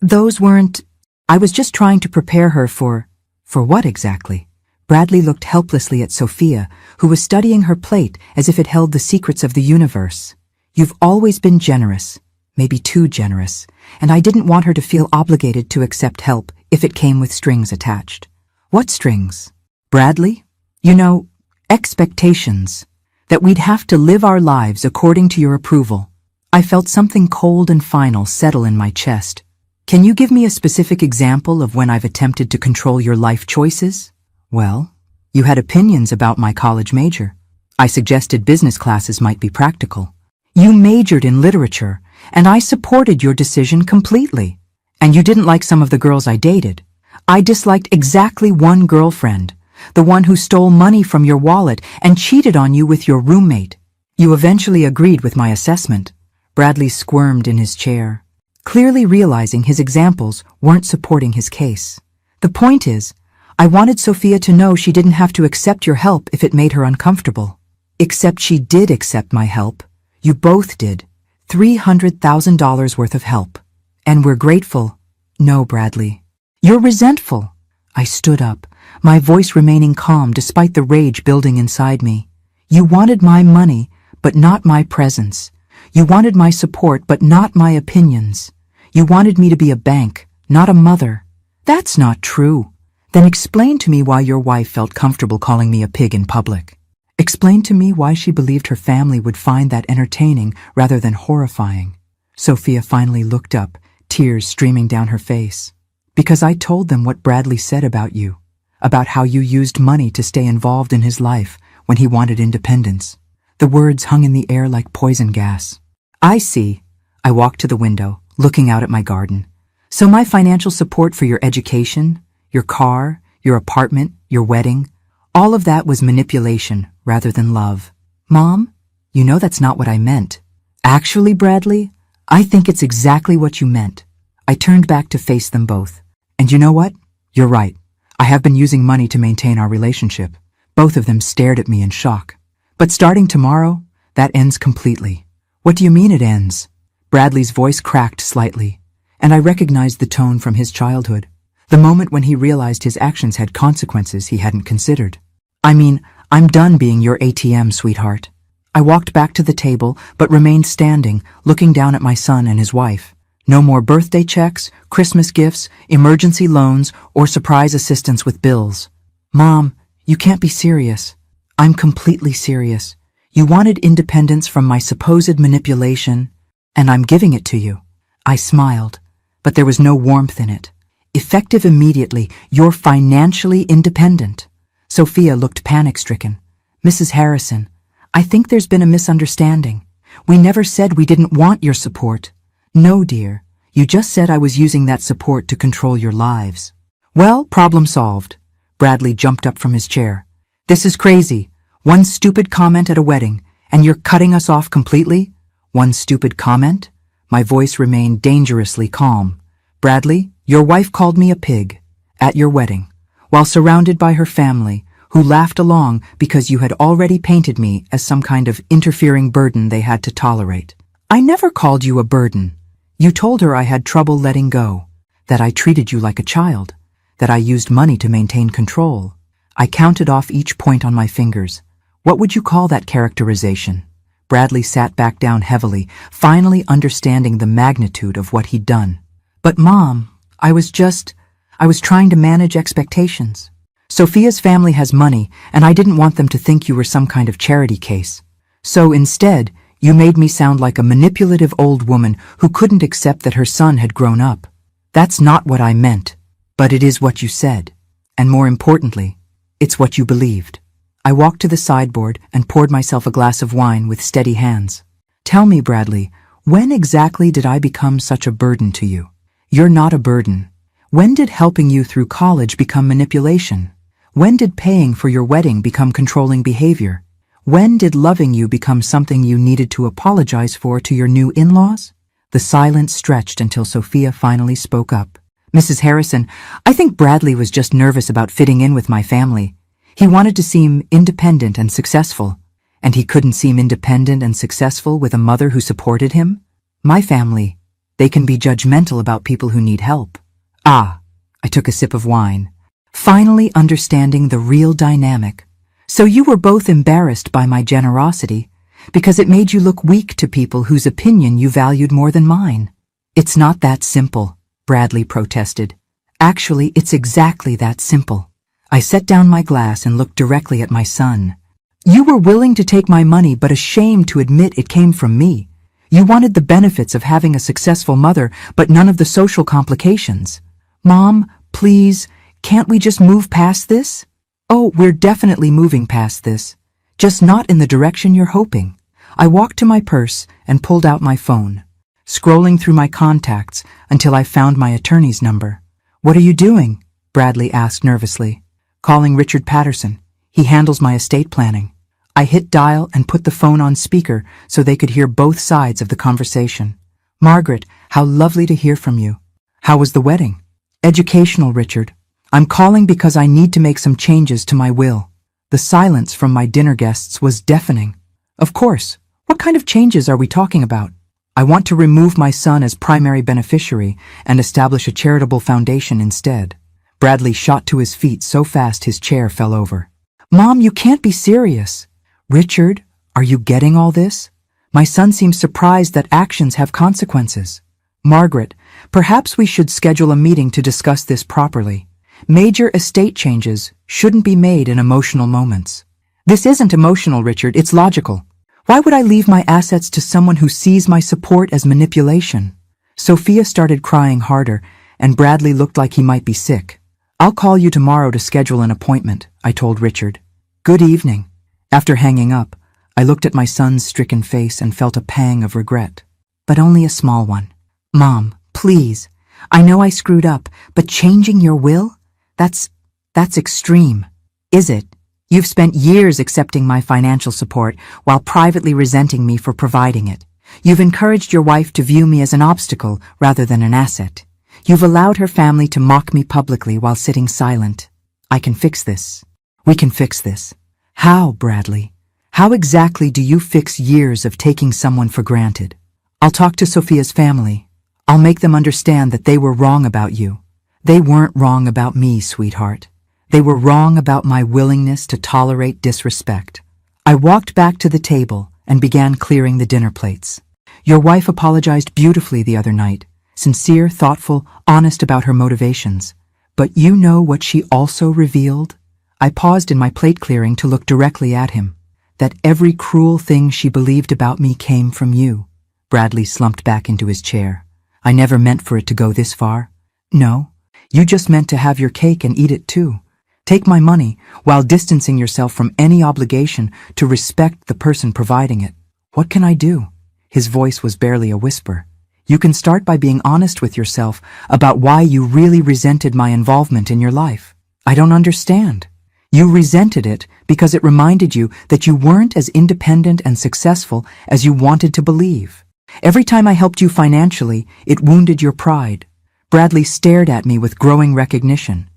those weren't... I was just trying to prepare her for..." "For what exactly?" Bradley looked helplessly at Sophia, who was studying her plate as if it held the secrets of the universe. "You've always been generous, maybe too generous, and I didn't want her to feel obligated to accept help if it came with strings attached." "What strings?" "Bradley, you know, expectations. That we'd have to live our lives according to your approval." I felt something cold and final settle in my chest. "Can you give me a specific example of when I've attempted to control your life choices?" "Well, you had opinions about my college major. I suggested business classes might be practical. You majored in literature, and I supported your decision completely. And you didn't like some of the girls I dated. I disliked exactly one girlfriend, the one who stole money from your wallet and cheated on you with your roommate. You eventually agreed with my assessment." Bradley squirmed in his chair, clearly realizing his examples weren't supporting his case. "The point is, I wanted Sophia to know she didn't have to accept your help if it made her uncomfortable. Except she did accept my help. You both did. $300,000 worth of help. And we're grateful." "No, Bradley. You're resentful." I stood up, my voice remaining calm despite the rage building inside me. "You wanted my money, but not my presence. You wanted my support, but not my opinions. You wanted me to be a bank, not a mother." "That's not true." "Then explain to me why your wife felt comfortable calling me a pig in public. Explain to me why she believed her family would find that entertaining rather than horrifying." Sophia finally looked up, tears streaming down her face. "Because I told them what Bradley said about you, about how you used money to stay involved in his life when he wanted independence." The words hung in the air like poison gas. "I see." I walked to the window, looking out at my garden. "So my financial support for your education, your car, your apartment, your wedding, all of that was manipulation rather than love." "Mom, you know that's not what I meant." "Actually, Bradley, I think it's exactly what you meant." I turned back to face them both. "And you know what? You're right. I have been using money to maintain our relationship." Both of them stared at me in shock. "But starting tomorrow, that ends completely." "What do you mean it ends?" Bradley's voice cracked slightly, and I recognized the tone from his childhood, the moment when he realized his actions had consequences he hadn't considered. "I mean, I'm done being your ATM, sweetheart." I walked back to the table, but remained standing, looking down at my son and his wife. No more birthday checks, Christmas gifts, emergency loans, or surprise assistance with bills. "Mom, you can't be serious." "I'm completely serious. You wanted independence from my supposed manipulation, and I'm giving it to you." I smiled, but there was no warmth in it. "Effective immediately, you're financially independent." Sophia looked panic-stricken. "Mrs. Harrison, I think there's been a misunderstanding. We never said we didn't want your support." "No, dear. You just said I was using that support to control your lives." "Well, problem solved." Bradley jumped up from his chair. "This is crazy. One stupid comment at a wedding, and you're cutting us off completely?" "One stupid comment?" My voice remained dangerously calm. "Bradley, your wife called me a pig at your wedding, while surrounded by her family, who laughed along because you had already painted me as some kind of interfering burden they had to tolerate." "I never called you a burden. You told her I had trouble letting go, that I treated you like a child, that I used money to maintain control." I counted off each point on my fingers. "What would you call that characterization?" Bradley sat back down heavily, finally understanding the magnitude of what he'd done. "But Mom, I was trying to manage expectations." Sophia's family has money, and I didn't want them to think you were some kind of charity case. So instead, you made me sound like a manipulative old woman who couldn't accept that her son had grown up. That's not what I meant, but it is what you said. And more importantly, it's what you believed. I walked to the sideboard and poured myself a glass of wine with steady hands. Tell me, Bradley, when exactly did I become such a burden to you? You're not a burden. When did helping you through college become manipulation? When did paying for your wedding become controlling behavior? When did loving you become something you needed to apologize for to your new in-laws? The silence stretched until Sophia finally spoke up. Mrs. Harrison, I think Bradley was just nervous about fitting in with my family. He wanted to seem independent and successful, and he couldn't seem independent and successful with a mother who supported him? My family, they can be judgmental about people who need help. Ah, I took a sip of wine, finally understanding the real dynamic. So you were both embarrassed by my generosity because it made you look weak to people whose opinion you valued more than mine. It's not that simple, Bradley protested. Actually, it's exactly that simple. I set down my glass and looked directly at my son. You were willing to take my money but ashamed to admit it came from me. You wanted the benefits of having a successful mother but none of the social complications. Mom, please, can't we just move past this? Oh, we're definitely moving past this. Just not in the direction you're hoping. I walked to my purse and pulled out my phone, scrolling through my contacts until I found my attorney's number. What are you doing? Bradley asked nervously. Calling Richard Patterson. He handles my estate planning. I hit dial and put the phone on speaker so they could hear both sides of the conversation. Margaret, how lovely to hear from you. How was the wedding? Educational, Richard. I'm calling because I need to make some changes to my will. The silence from my dinner guests was deafening. Of course. What kind of changes are we talking about? I want to remove my son as primary beneficiary and establish a charitable foundation instead. Bradley shot to his feet so fast his chair fell over. Mom, you can't be serious. Richard, are you getting all this? My son seems surprised that actions have consequences. Margaret, perhaps we should schedule a meeting to discuss this properly. Major estate changes shouldn't be made in emotional moments. This isn't emotional, Richard, it's logical. Why would I leave my assets to someone who sees my support as manipulation? Sophia started crying harder, and Bradley looked like he might be sick. I'll call you tomorrow to schedule an appointment, I told Richard. Good evening. After hanging up, I looked at my son's stricken face and felt a pang of regret. But only a small one. Mom, please. I know I screwed up, but changing your will? That's extreme. Is it? You've spent years accepting my financial support while privately resenting me for providing it. You've encouraged your wife to view me as an obstacle rather than an asset. You've allowed her family to mock me publicly while sitting silent. I can fix this. We can fix this. How, Bradley? How exactly do you fix years of taking someone for granted? I'll talk to Sophia's family. I'll make them understand that they were wrong about you. They weren't wrong about me, sweetheart. They were wrong about my willingness to tolerate disrespect. I walked back to the table and began clearing the dinner plates. Your wife apologized beautifully the other night, sincere, thoughtful, honest about her motivations. But you know what she also revealed? I paused in my plate clearing to look directly at him. That every cruel thing she believed about me came from you. Bradley slumped back into his chair. I never meant for it to go this far. No, you just meant to have your cake and eat it too. Take my money while distancing yourself from any obligation to respect the person providing it. What can I do? His voice was barely a whisper. You can start by being honest with yourself about why you really resented my involvement in your life. I don't understand. You resented it because it reminded you that you weren't as independent and successful as you wanted to believe. Every time I helped you financially, it wounded your pride. Bradley stared at me with growing recognition.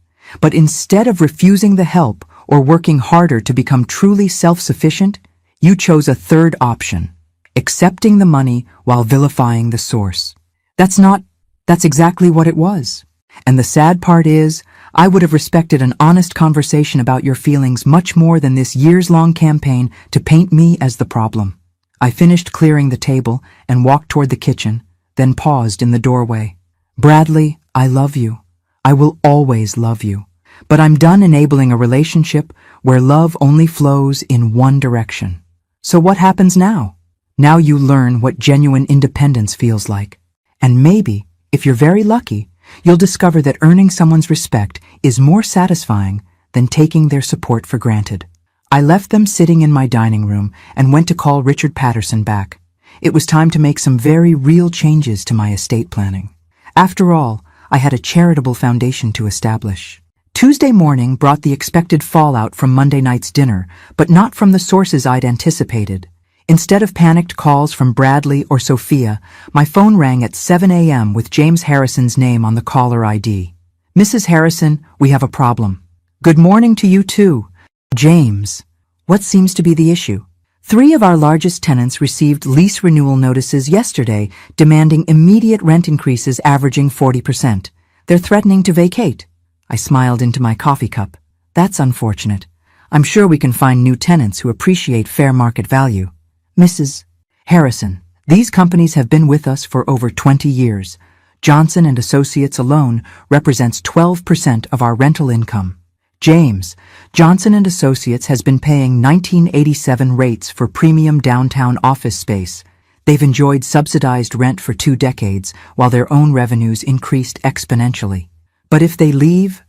But instead of refusing the help or working harder to become truly self-sufficient, you chose a third option, accepting the money while vilifying the source. That's exactly what it was. And the sad part is, I would have respected an honest conversation about your feelings much more than this years-long campaign to paint me as the problem. I finished clearing the table and walked toward the kitchen, then paused in the doorway. Bradley, I love you. I will always love you. But I'm done enabling a relationship where love only flows in one direction. So what happens now? Now you learn what genuine independence feels like. And maybe, if you're very lucky, you'll discover that earning someone's respect is more satisfying than taking their support for granted. I left them sitting in my dining room and went to call Richard Patterson back. It was time to make some very real changes to my estate planning. After all, I had a charitable foundation to establish. Tuesday morning brought the expected fallout from Monday night's dinner, but not from the sources I'd anticipated. Instead of panicked calls from Bradley or Sophia, my phone rang at 7 a.m. with James Harrison's name on the caller ID. "Mrs. Harrison, we have a problem." "Good morning to you too." "James, what seems to be the issue?" "3 of our largest tenants received lease renewal notices yesterday demanding immediate rent increases averaging 40%. They're threatening to vacate." I smiled into my coffee cup. "That's unfortunate. I'm sure we can find new tenants who appreciate fair market value." "Mrs. Harrison, these companies have been with us for over 20 years. Johnson & Associates alone represents 12% of our rental income." "James, Johnson & Associates has been paying 1987 rates for premium downtown office space. They've enjoyed subsidized rent for 2 decades while their own revenues increased exponentially. But if they leave,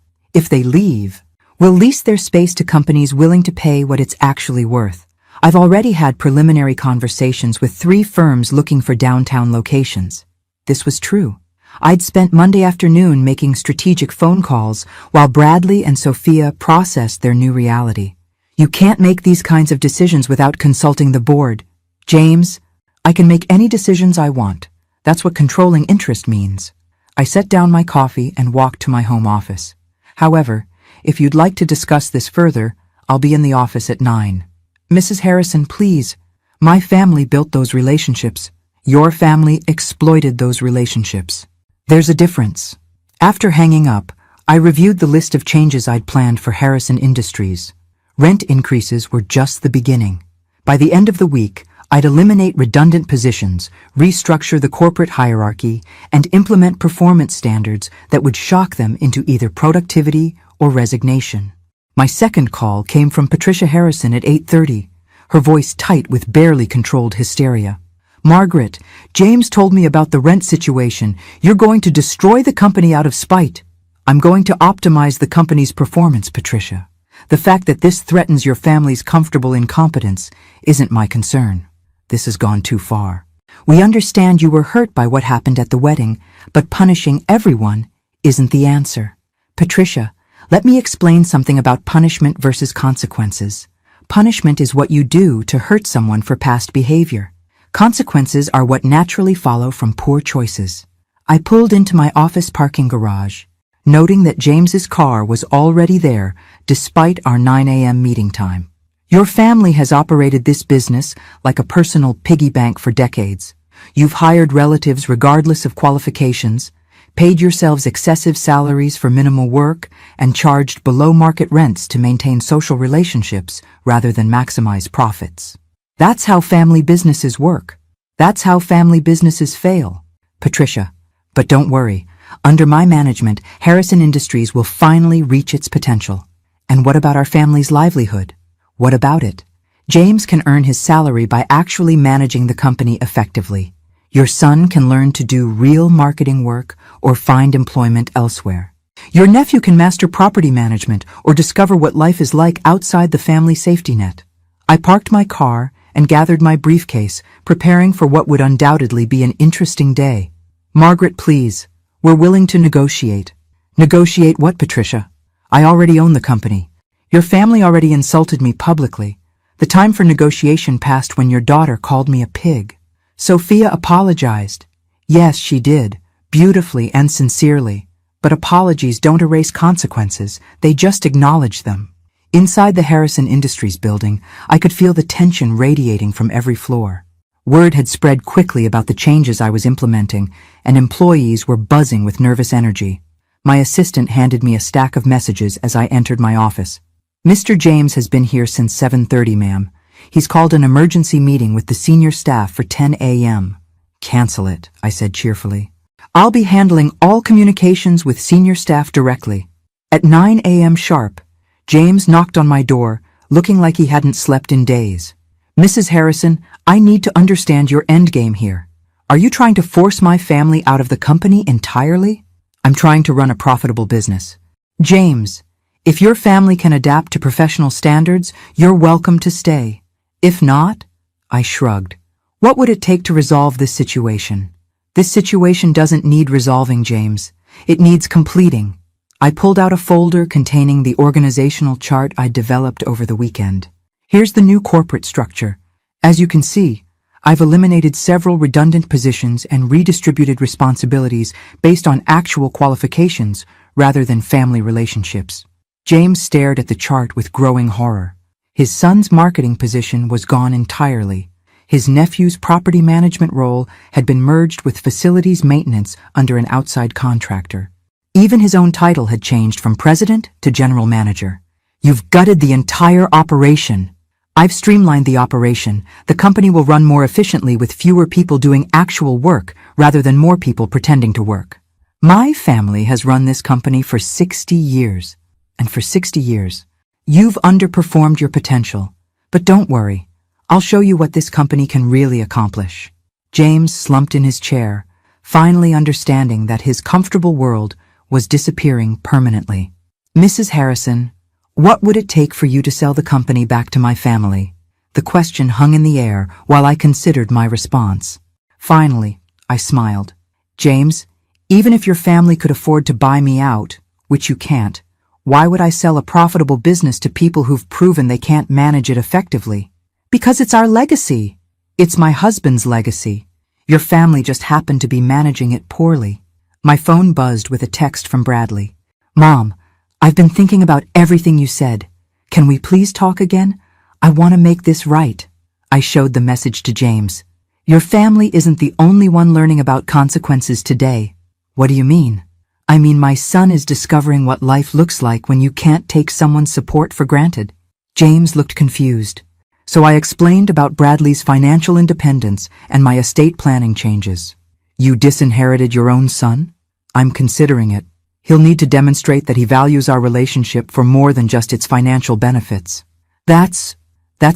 we'll lease their space to companies willing to pay what it's actually worth. I've already had preliminary conversations with 3 firms looking for downtown locations." This was true. I'd spent Monday afternoon making strategic phone calls while Bradley and Sophia processed their new reality. "You can't make these kinds of decisions without consulting the board." "James, I can make any decisions I want. That's what controlling interest means." I set down my coffee and walked to my home office. "However, if you'd like to discuss this further, I'll be in the office at 9. "Mrs. Harrison, please. My family built those relationships. Your family exploited those relationships. There's a difference." After hanging up, I reviewed the list of changes I'd planned for Harrison Industries. Rent increases were just the beginning. By the end of the week, I'd eliminate redundant positions, restructure the corporate hierarchy, and implement performance standards that would shock them into either productivity or resignation. My second call came from Patricia Harrison at 8:30, her voice tight with barely controlled hysteria. "Margaret, James told me about the rent situation. You're going to destroy the company out of spite." "I'm going to optimize the company's performance, Patricia. The fact that this threatens your family's comfortable incompetence isn't my concern. This has gone too far. We understand you were hurt by what happened at the wedding, but punishing everyone isn't the answer. Patricia, let me explain something about punishment versus consequences. Punishment is what you do to hurt someone for past behavior. Consequences are what naturally follow from poor choices." I pulled into my office parking garage, noting that James's car was already there despite our 9 a.m. meeting time. "Your family has operated this business like a personal piggy bank for decades. You've hired relatives regardless of qualifications, paid yourselves excessive salaries for minimal work, and charged below-market rents to maintain social relationships rather than maximize profits. That's how family businesses work. That's how family businesses fail." "Patricia, but don't worry. Under my management, Harrison Industries will finally reach its potential." "And what about our family's livelihood? What about it? James can earn his salary by actually managing the company effectively. Your son can learn to do real marketing work or find employment elsewhere. Your nephew can master property management or discover what life is like outside the family safety net." I parked my car and gathered my briefcase, preparing for what would undoubtedly be an interesting day. "Margaret, please. We're willing to negotiate." "Negotiate what, Patricia? I already own the company. Your family already insulted me publicly. The time for negotiation passed when your daughter called me a pig." Sophia apologized. Yes, she did, beautifully and sincerely. But apologies don't erase consequences, they just acknowledge them. Inside the Harrison Industries building, I could feel the tension radiating from every floor. Word had spread quickly about the changes I was implementing, and employees were buzzing with nervous energy. My assistant handed me a stack of messages as I entered my office. "Mr. James has been here since 7:30, ma'am. He's called an emergency meeting with the senior staff for 10 a.m. "Cancel it," I said cheerfully. "I'll be handling all communications with senior staff directly." At 9 a.m. sharp, James knocked on my door, looking like he hadn't slept in days. Mrs. Harrison, I need to understand your endgame here. Are you trying to force my family out of the company entirely? I'm trying to run a profitable business. James, if your family can adapt to professional standards, you're welcome to stay. If not, I shrugged. What would it take to resolve this situation? This situation doesn't need resolving, James. It needs completing. I pulled out a folder containing the organizational chart I developed over the weekend. Here's the new corporate structure. As you can see, I've eliminated several redundant positions and redistributed responsibilities based on actual qualifications rather than family relationships. James stared at the chart with growing horror. His son's marketing position was gone entirely. His nephew's property management role had been merged with facilities maintenance under an outside contractor. Even his own title had changed from president to general manager. You've gutted the entire operation. I've streamlined the operation. The company will run more efficiently with fewer people doing actual work rather than more people pretending to work. My family has run this company for 60 years. And for 60 years, you've underperformed your potential. But don't worry. I'll show you what this company can really accomplish. James slumped in his chair, finally understanding that his comfortable world was disappearing permanently. Mrs. Harrison, what would it take for you to sell the company back to my family? The question hung in the air while I considered my response. Finally, I smiled. James, even if your family could afford to buy me out, which you can't, why would I sell a profitable business to people who've proven they can't manage it effectively? Because it's our legacy. It's my husband's legacy. Your family just happened to be managing it poorly. My phone buzzed with a text from Bradley. Mom, I've been thinking about everything you said. Can we please talk again? I want to make this right. I showed the message to James. Your family isn't the only one learning about consequences today. What do you mean? I mean, my son is discovering what life looks like when you can't take someone's support for granted. James looked confused. So I explained about Bradley's financial independence and my estate planning changes. You disinherited your own son? I'm considering it. He'll need to demonstrate that he values our relationship for more than just its financial benefits. That's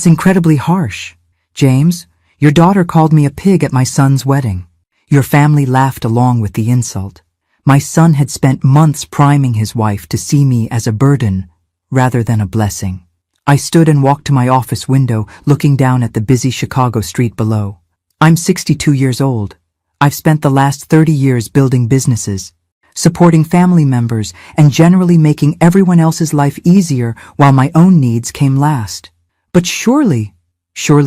incredibly harsh. James, your daughter called me a pig at my son's wedding. Your family laughed along with the insult. My son had spent months priming his wife to see me as a burden rather than a blessing. I stood and walked to my office window, looking down at the busy Chicago street below. I'm 62 years old. I've spent the last 30 years building businesses, supporting family members, and generally making everyone else's life easier while my own needs came last. But surely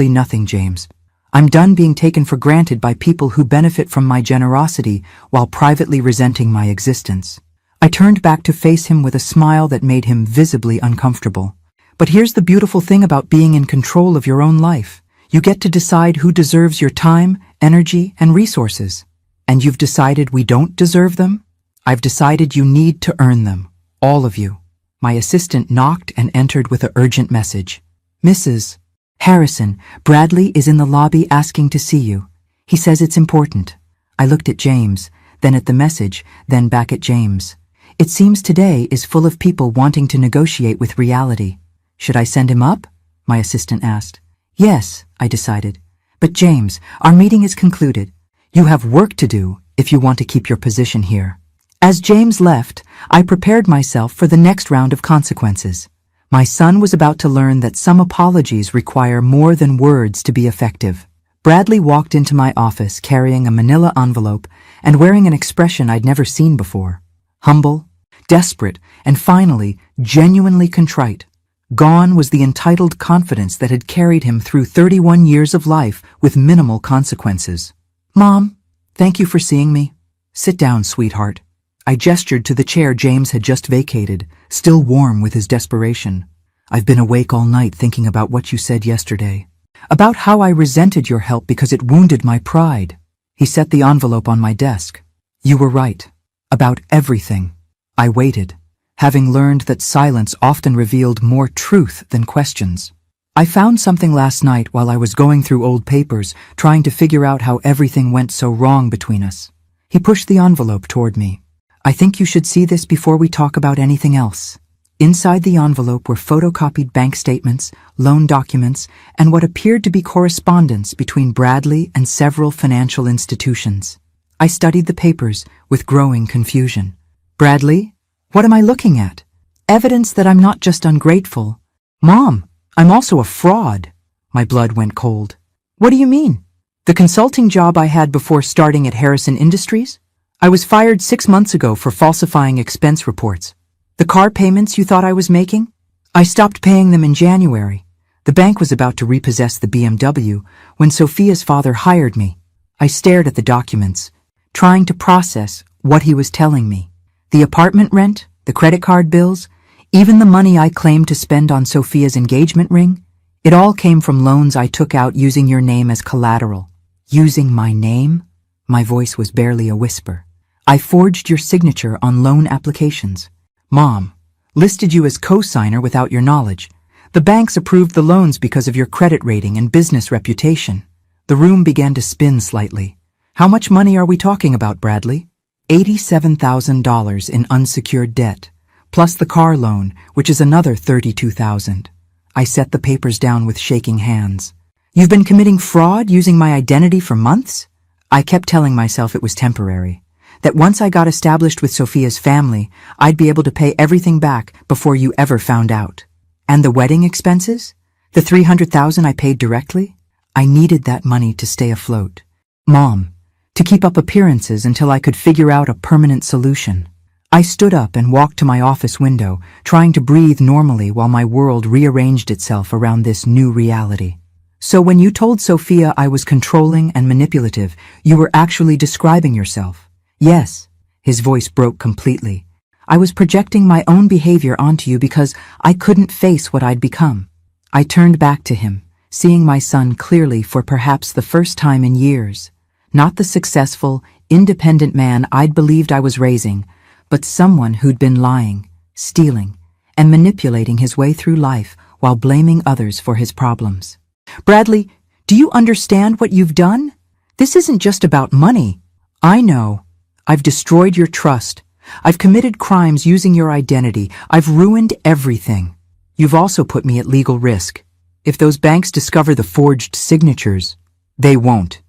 nothing, James. I'm done being taken for granted by people who benefit from my generosity while privately resenting my existence. I turned back to face him with a smile that made him visibly uncomfortable. But here's the beautiful thing about being in control of your own life. You get to decide who deserves your time, energy, and resources. And you've decided we don't deserve them? I've decided you need to earn them. All of you. My assistant knocked and entered with an urgent message. Mrs. Harrison, Bradley is in the lobby asking to see you. He says it's important. I looked at James, then at the message, then back at James. It seems today is full of people wanting to negotiate with reality. Should I send him up? My assistant asked. Yes, I decided. But James, our meeting is concluded. You have work to do if you want to keep your position here. As James left, I prepared myself for the next round of consequences. My son was about to learn that some apologies require more than words to be effective. Bradley walked into my office carrying a manila envelope and wearing an expression I'd never seen before. Humble, desperate, and finally, genuinely contrite. Gone was the entitled confidence that had carried him through 31 years of life with minimal consequences. Mom, thank you for seeing me. Sit down, sweetheart. I gestured to the chair James had just vacated, still warm with his desperation. I've been awake all night thinking about what you said yesterday. About how I resented your help because it wounded my pride. He set the envelope on my desk. You were right. About everything. I waited, having learned that silence often revealed more truth than questions. I found something last night while I was going through old papers, trying to figure out how everything went so wrong between us. He pushed the envelope toward me. I think you should see this before we talk about anything else. Inside the envelope were photocopied bank statements, loan documents, and what appeared to be correspondence between Bradley and several financial institutions. I studied the papers with growing confusion. Bradley? What am I looking at? Evidence that I'm not just ungrateful. Mom, I'm also a fraud. My blood went cold. What do you mean? The consulting job I had before starting at Harrison Industries? I was fired 6 months ago for falsifying expense reports. The car payments you thought I was making? I stopped paying them in January. The bank was about to repossess the BMW when Sophia's father hired me. I stared at the documents, trying to process what he was telling me. The apartment rent, the credit card bills, even the money I claimed to spend on Sophia's engagement ring, it all came from loans I took out using your name as collateral. Using my name? My voice was barely a whisper. I forged your signature on loan applications. Mom, listed you as co-signer without your knowledge. The banks approved the loans because of your credit rating and business reputation. The room began to spin slightly. How much money are we talking about, Bradley? $87,000 in unsecured debt, plus the car loan, which is another $32,000. I set the papers down with shaking hands. You've been committing fraud using my identity for months? I kept telling myself it was temporary, that once I got established with Sophia's family, I'd be able to pay everything back before you ever found out. And the wedding expenses? The $300,000 I paid directly? I needed that money to stay afloat. Mom, to keep up appearances until I could figure out a permanent solution. I stood up and walked to my office window, trying to breathe normally while my world rearranged itself around this new reality. So when you told Sophia I was controlling and manipulative, you were actually describing yourself. Yes, his voice broke completely. I was projecting my own behavior onto you because I couldn't face what I'd become. I turned back to him, seeing my son clearly for perhaps the first time in years. Not the successful, independent man I'd believed I was raising, but someone who'd been lying, stealing, and manipulating his way through life while blaming others for his problems. Bradley, do you understand what you've done? This isn't just about money. I know. I've destroyed your trust. I've committed crimes using your identity. I've ruined everything. You've also put me at legal risk. If those banks discover the forged signatures, they won't.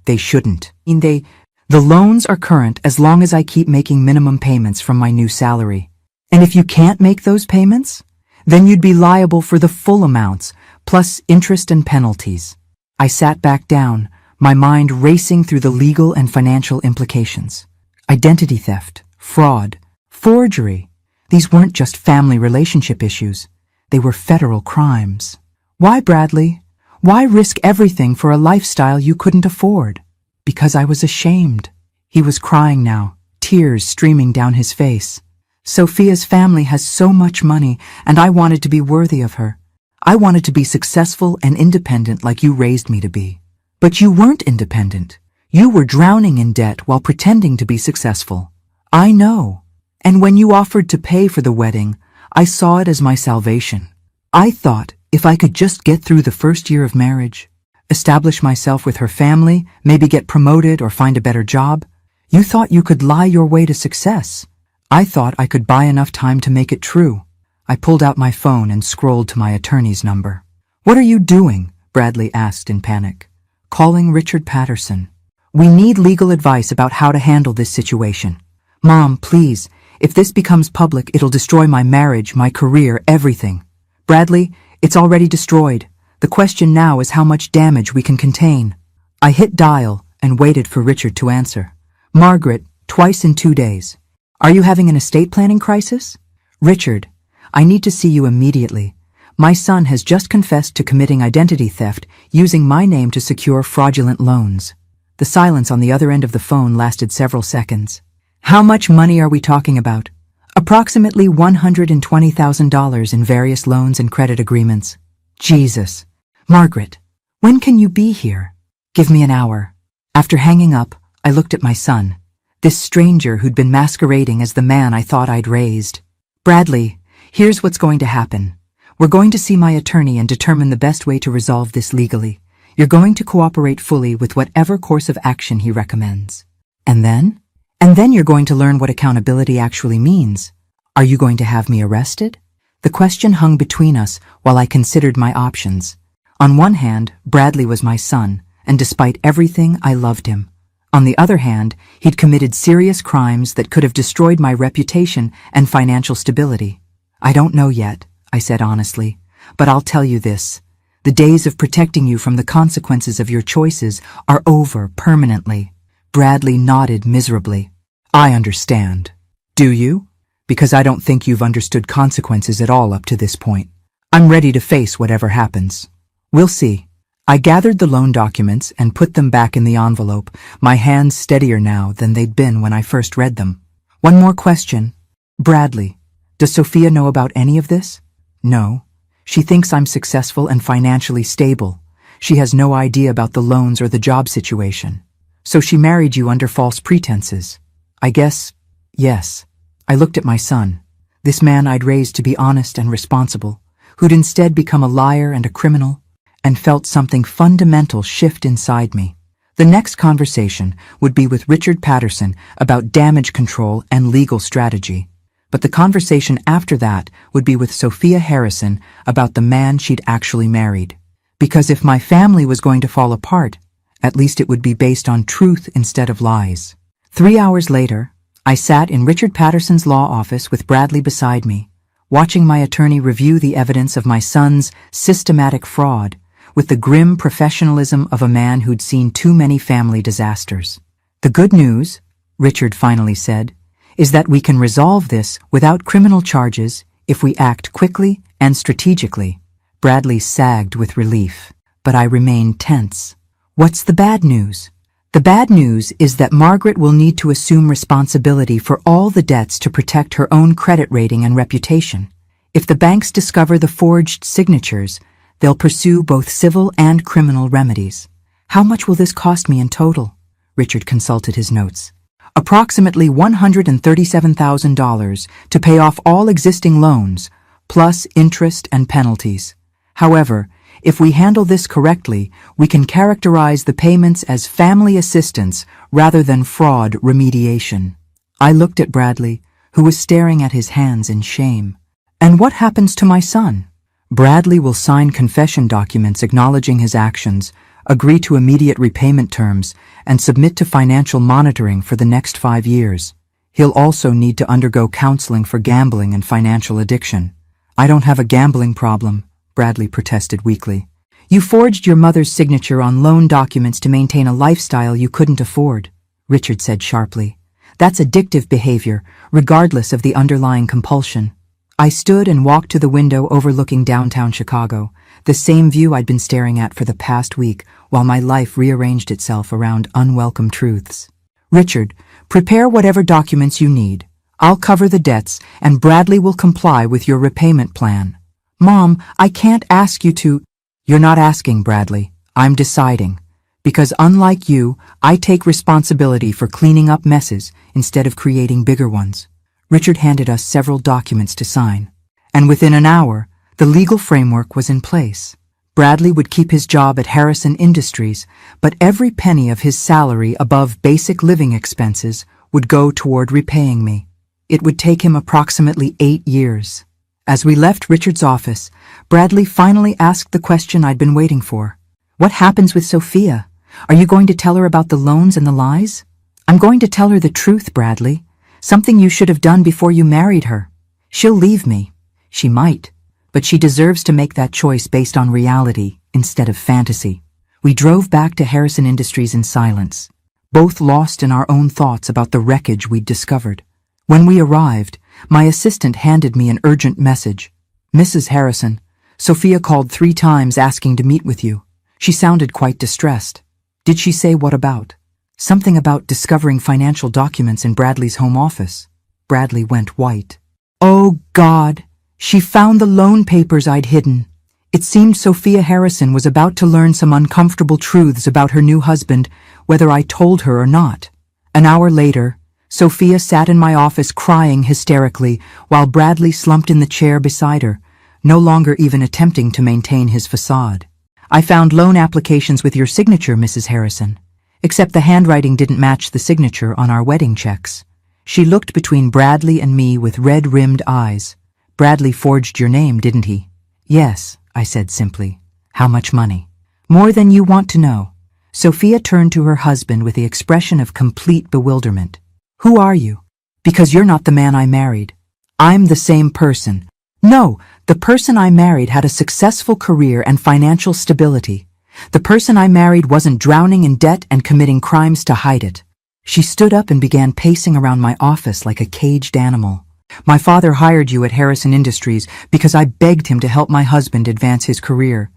They shouldn't. The loans are current as long as I keep making minimum payments from my new salary. And if you can't make those payments, then you'd be liable for the full amounts, plus interest and penalties. I sat back down, my mind racing through the legal and financial implications. Identity theft, fraud, forgery. These weren't just family relationship issues. They were federal crimes. Why, Bradley? Why risk everything for a lifestyle you couldn't afford? Because I was ashamed. He was crying now, tears streaming down his face. Sophia's family has so much money, and I wanted to be worthy of her. I wanted to be successful and independent like you raised me to be. But you weren't independent. You were drowning in debt while pretending to be successful. I know. And when you offered to pay for the wedding, I saw it as my salvation. I thought if I could just get through the first year of marriage, establish myself with her family, maybe get promoted or find a better job, you thought you could lie your way to success. I thought I could buy enough time to make it true. I pulled out my phone and scrolled to my attorney's number. What are you doing? Bradley asked in panic. Calling Richard Patterson. We need legal advice about how to handle this situation. Mom, please, if this becomes public, it'll destroy my marriage, my career, everything. Bradley, it's already destroyed. The question now is how much damage we can contain. I hit dial and waited for Richard to answer. Margaret, twice in 2 days. Are you having an estate planning crisis? Richard, I need to see you immediately. My son has just confessed to committing identity theft using my name to secure fraudulent loans. The silence on the other end of the phone lasted several seconds. How much money are we talking about? Approximately $120,000 in various loans and credit agreements. Jesus. Margaret, when can you be here? Give me an hour. After hanging up, I looked at my son, this stranger who'd been masquerading as the man I thought I'd raised. Bradley, here's what's going to happen. We're going to see my attorney and determine the best way to resolve this legally. You're going to cooperate fully with whatever course of action he recommends. And then? And then you're going to learn what accountability actually means. Are you going to have me arrested? The question hung between us while I considered my options. On one hand, Bradley was my son, and despite everything, I loved him. On the other hand, he'd committed serious crimes that could have destroyed my reputation and financial stability. I don't know yet, I said honestly, but I'll tell you this. The days of protecting you from the consequences of your choices are over permanently. Bradley nodded miserably. I understand. Do you? Because I don't think you've understood consequences at all up to this point. I'm ready to face whatever happens. We'll see. I gathered the loan documents and put them back in the envelope, my hands steadier now than they'd been when I first read them. One more question. Bradley, does Sophia know about any of this? No. She thinks I'm successful and financially stable. She has no idea about the loans or the job situation. So she married you under false pretenses. I guess, yes. I looked at my son, this man I'd raised to be honest and responsible, who'd instead become a liar and a criminal, and felt something fundamental shift inside me. The next conversation would be with Richard Patterson about damage control and legal strategy. But the conversation after that would be with Sophia Harrison about the man she'd actually married. Because if my family was going to fall apart, at least it would be based on truth instead of lies. 3 hours later, I sat in Richard Patterson's law office with Bradley beside me, watching my attorney review the evidence of my son's systematic fraud with the grim professionalism of a man who'd seen too many family disasters. The good news, Richard finally said, is that we can resolve this without criminal charges if we act quickly and strategically. Bradley sagged with relief, but I remained tense. What's the bad news? The bad news is that Margaret will need to assume responsibility for all the debts to protect her own credit rating and reputation. If the banks discover the forged signatures, they'll pursue both civil and criminal remedies. How much will this cost me in total? Richard consulted his notes. Approximately $137,000 to pay off all existing loans, plus interest and penalties. However, if we handle this correctly, we can characterize the payments as family assistance rather than fraud remediation. I looked at Bradley, who was staring at his hands in shame. And what happens to my son? Bradley will sign confession documents acknowledging his actions, agree to immediate repayment terms, and submit to financial monitoring for the next 5 years. He'll also need to undergo counseling for gambling and financial addiction. I don't have a gambling problem, Bradley protested weakly. You forged your mother's signature on loan documents to maintain a lifestyle you couldn't afford, Richard said sharply. That's addictive behavior, regardless of the underlying compulsion. I stood and walked to the window overlooking downtown Chicago, the same view I'd been staring at for the past week while my life rearranged itself around unwelcome truths. Richard, prepare whatever documents you need. I'll cover the debts, and Bradley will comply with your repayment plan. Mom, I can't ask you to— You're not asking, Bradley. I'm deciding. Because unlike you, I take responsibility for cleaning up messes instead of creating bigger ones. Richard handed us several documents to sign. And within an hour, the legal framework was in place. Bradley would keep his job at Harrison Industries, but every penny of his salary above basic living expenses would go toward repaying me. It would take him approximately 8 years. As we left Richard's office, Bradley finally asked the question I'd been waiting for. What happens with Sophia? Are you going to tell her about the loans and the lies? I'm going to tell her the truth, Bradley. Something you should have done before you married her. She'll leave me. She might. But she deserves to make that choice based on reality instead of fantasy. We drove back to Harrison Industries in silence, both lost in our own thoughts about the wreckage we'd discovered. When we arrived, my assistant handed me an urgent message. Mrs. Harrison, Sophia called 3 times asking to meet with you. She sounded quite distressed. Did she say what about? Something about discovering financial documents in Bradley's home office. Bradley went white. Oh, God! She found the loan papers I'd hidden. It seemed Sophia Harrison was about to learn some uncomfortable truths about her new husband, whether I told her or not. An hour later, Sophia sat in my office crying hysterically while Bradley slumped in the chair beside her, no longer even attempting to maintain his facade. I found loan applications with your signature, Mrs. Harrison. except the handwriting didn't match the signature on our wedding checks. She looked between Bradley and me with red-rimmed eyes. Bradley forged your name, didn't he? Yes, I said simply. How much money? More than you want to know. Sophia turned to her husband with the expression of complete bewilderment. Who are you? Because you're not the man I married. I'm the same person. No, the person I married had a successful career and financial stability. The person I married wasn't drowning in debt and committing crimes to hide it. She stood up and began pacing around my office like a caged animal. My father hired you at Harrison Industries because I begged him to help my husband advance his career.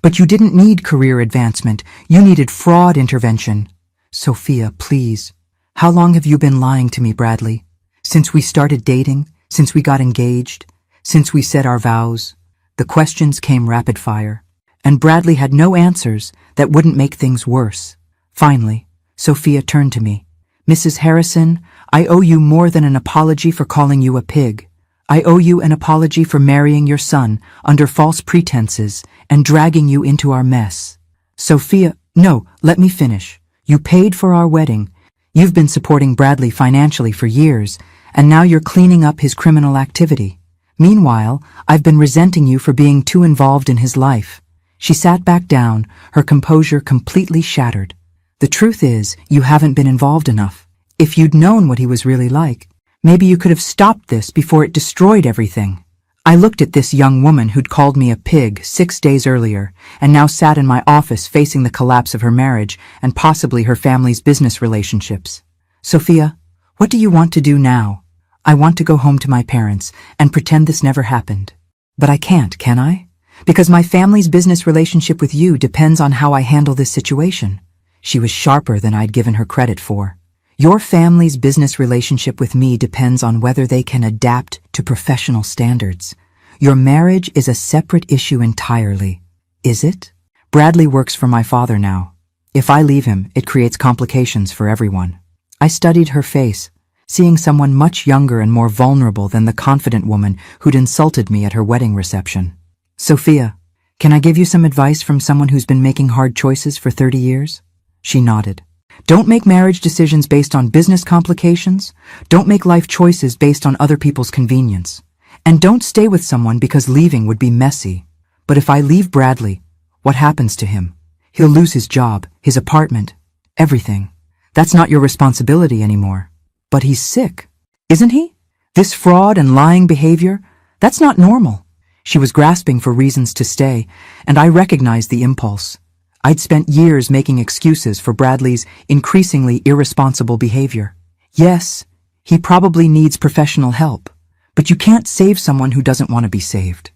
But you didn't need career advancement. You needed fraud intervention. Sophia, please. How long have you been lying to me, Bradley? Since we started dating? Since we got engaged? Since we said our vows? The questions came rapid fire. And Bradley had no answers that wouldn't make things worse. Finally, Sophia turned to me. Mrs. Harrison, I owe you more than an apology for calling you a pig. I owe you an apology for marrying your son under false pretenses and dragging you into our mess. Sophia, no, let me finish. You paid for our wedding. You've been supporting Bradley financially for years, and now you're cleaning up his criminal activity. Meanwhile, I've been resenting you for being too involved in his life. She sat back down, her composure completely shattered. The truth is, you haven't been involved enough. If you'd known what he was really like, maybe you could have stopped this before it destroyed everything. I looked at this young woman who'd called me a pig 6 days earlier and now sat in my office facing the collapse of her marriage and possibly her family's business relationships. Sophia, what do you want to do now? I want to go home to my parents and pretend this never happened. But I can't, can I? Because my family's business relationship with you depends on how I handle this situation. She was sharper than I'd given her credit for. Your family's business relationship with me depends on whether they can adapt to professional standards. Your marriage is a separate issue entirely. Is it? Bradley works for my father now. If I leave him, it creates complications for everyone. I studied her face, seeing someone much younger and more vulnerable than the confident woman who'd insulted me at her wedding reception. Sophia, can I give you some advice from someone who's been making hard choices for 30 years? She nodded. Don't make marriage decisions based on business complications. Don't make life choices based on other people's convenience. And don't stay with someone because leaving would be messy. But if I leave Bradley, what happens to him? He'll lose his job, his apartment, everything. That's not your responsibility anymore. But he's sick, isn't he? This fraud and lying behavior, that's not normal. She was grasping for reasons to stay, and I recognized the impulse. I'd spent years making excuses for Bradley's increasingly irresponsible behavior. Yes, he probably needs professional help, but you can't save someone who doesn't want to be saved.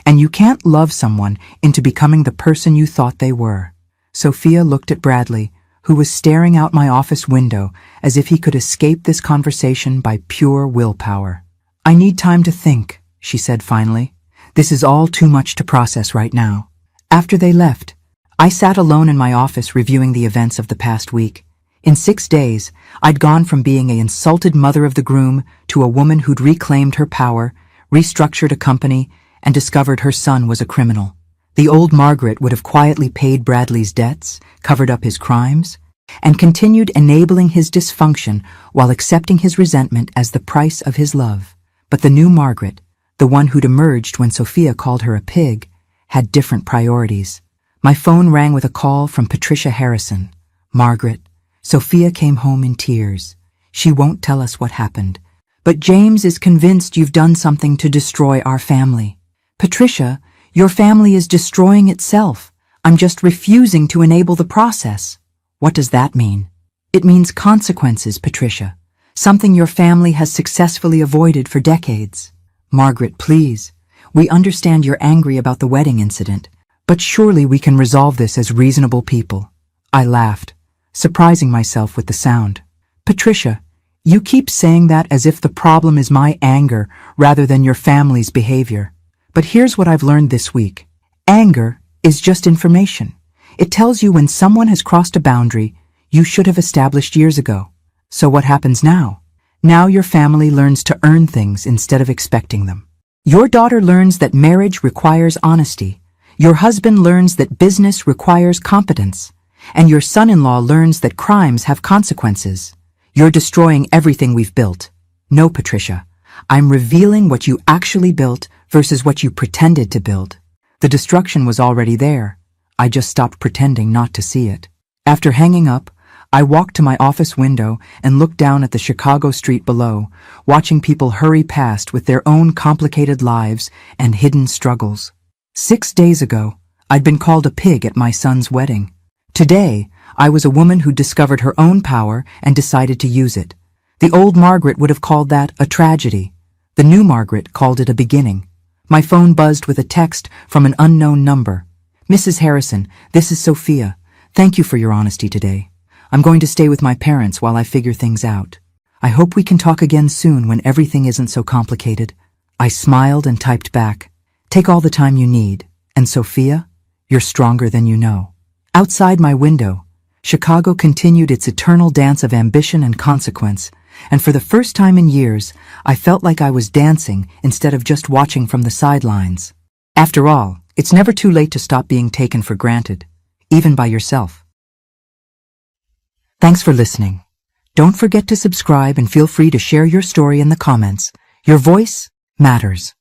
And you can't love someone into becoming the person you thought they were. Sophia looked at Bradley, who was staring out my office window as if he could escape this conversation by pure willpower. I need time to think, she said finally. This is all too much to process right now. After they left, I sat alone in my office reviewing the events of the past week. In 6 days, I'd gone from being an insulted mother of the groom to a woman who'd reclaimed her power, restructured a company, and discovered her son was a criminal. The old Margaret would have quietly paid Bradley's debts, covered up his crimes, and continued enabling his dysfunction while accepting his resentment as the price of his love. But the new Margaret, the one who'd emerged when Sophia called her a pig, had different priorities. My phone rang with a call from Patricia Harrison. Margaret, Sophia came home in tears. She won't tell us what happened, but James is convinced you've done something to destroy our family. Patricia, your family is destroying itself. I'm just refusing to enable the process. What does that mean? It means consequences, Patricia. Something your family has successfully avoided for decades. Margaret, please. We understand you're angry about the wedding incident, but surely we can resolve this as reasonable people. I laughed, surprising myself with the sound. Patricia, you keep saying that as if the problem is my anger rather than your family's behavior. But here's what I've learned this week. Anger is just information. It tells you when someone has crossed a boundary you should have established years ago. So what happens now? Now your family learns to earn things instead of expecting them. Your daughter learns that marriage requires honesty. Your husband learns that business requires competence. And your son-in-law learns that crimes have consequences. You're destroying everything we've built. No, Patricia. I'm revealing what you actually built versus what you pretended to build. The destruction was already there. I just stopped pretending not to see it. After hanging up, I walked to my office window and looked down at the Chicago street below, watching people hurry past with their own complicated lives and hidden struggles. 6 days ago, I'd been called a pig at my son's wedding. Today, I was a woman who discovered her own power and decided to use it. The old Margaret would have called that a tragedy. The new Margaret called it a beginning. My phone buzzed with a text from an unknown number. Mrs. Harrison, this is Sophia. Thank you for your honesty today. I'm going to stay with my parents while I figure things out. I hope we can talk again soon when everything isn't so complicated. I smiled and typed back, take all the time you need. And Sophia, you're stronger than you know. Outside my window, Chicago continued its eternal dance of ambition and consequence, and for the first time in years, I felt like I was dancing instead of just watching from the sidelines. After all, it's never too late to stop being taken for granted, even by yourself. Thanks for listening. Don't forget to subscribe and feel free to share your story in the comments. Your voice matters.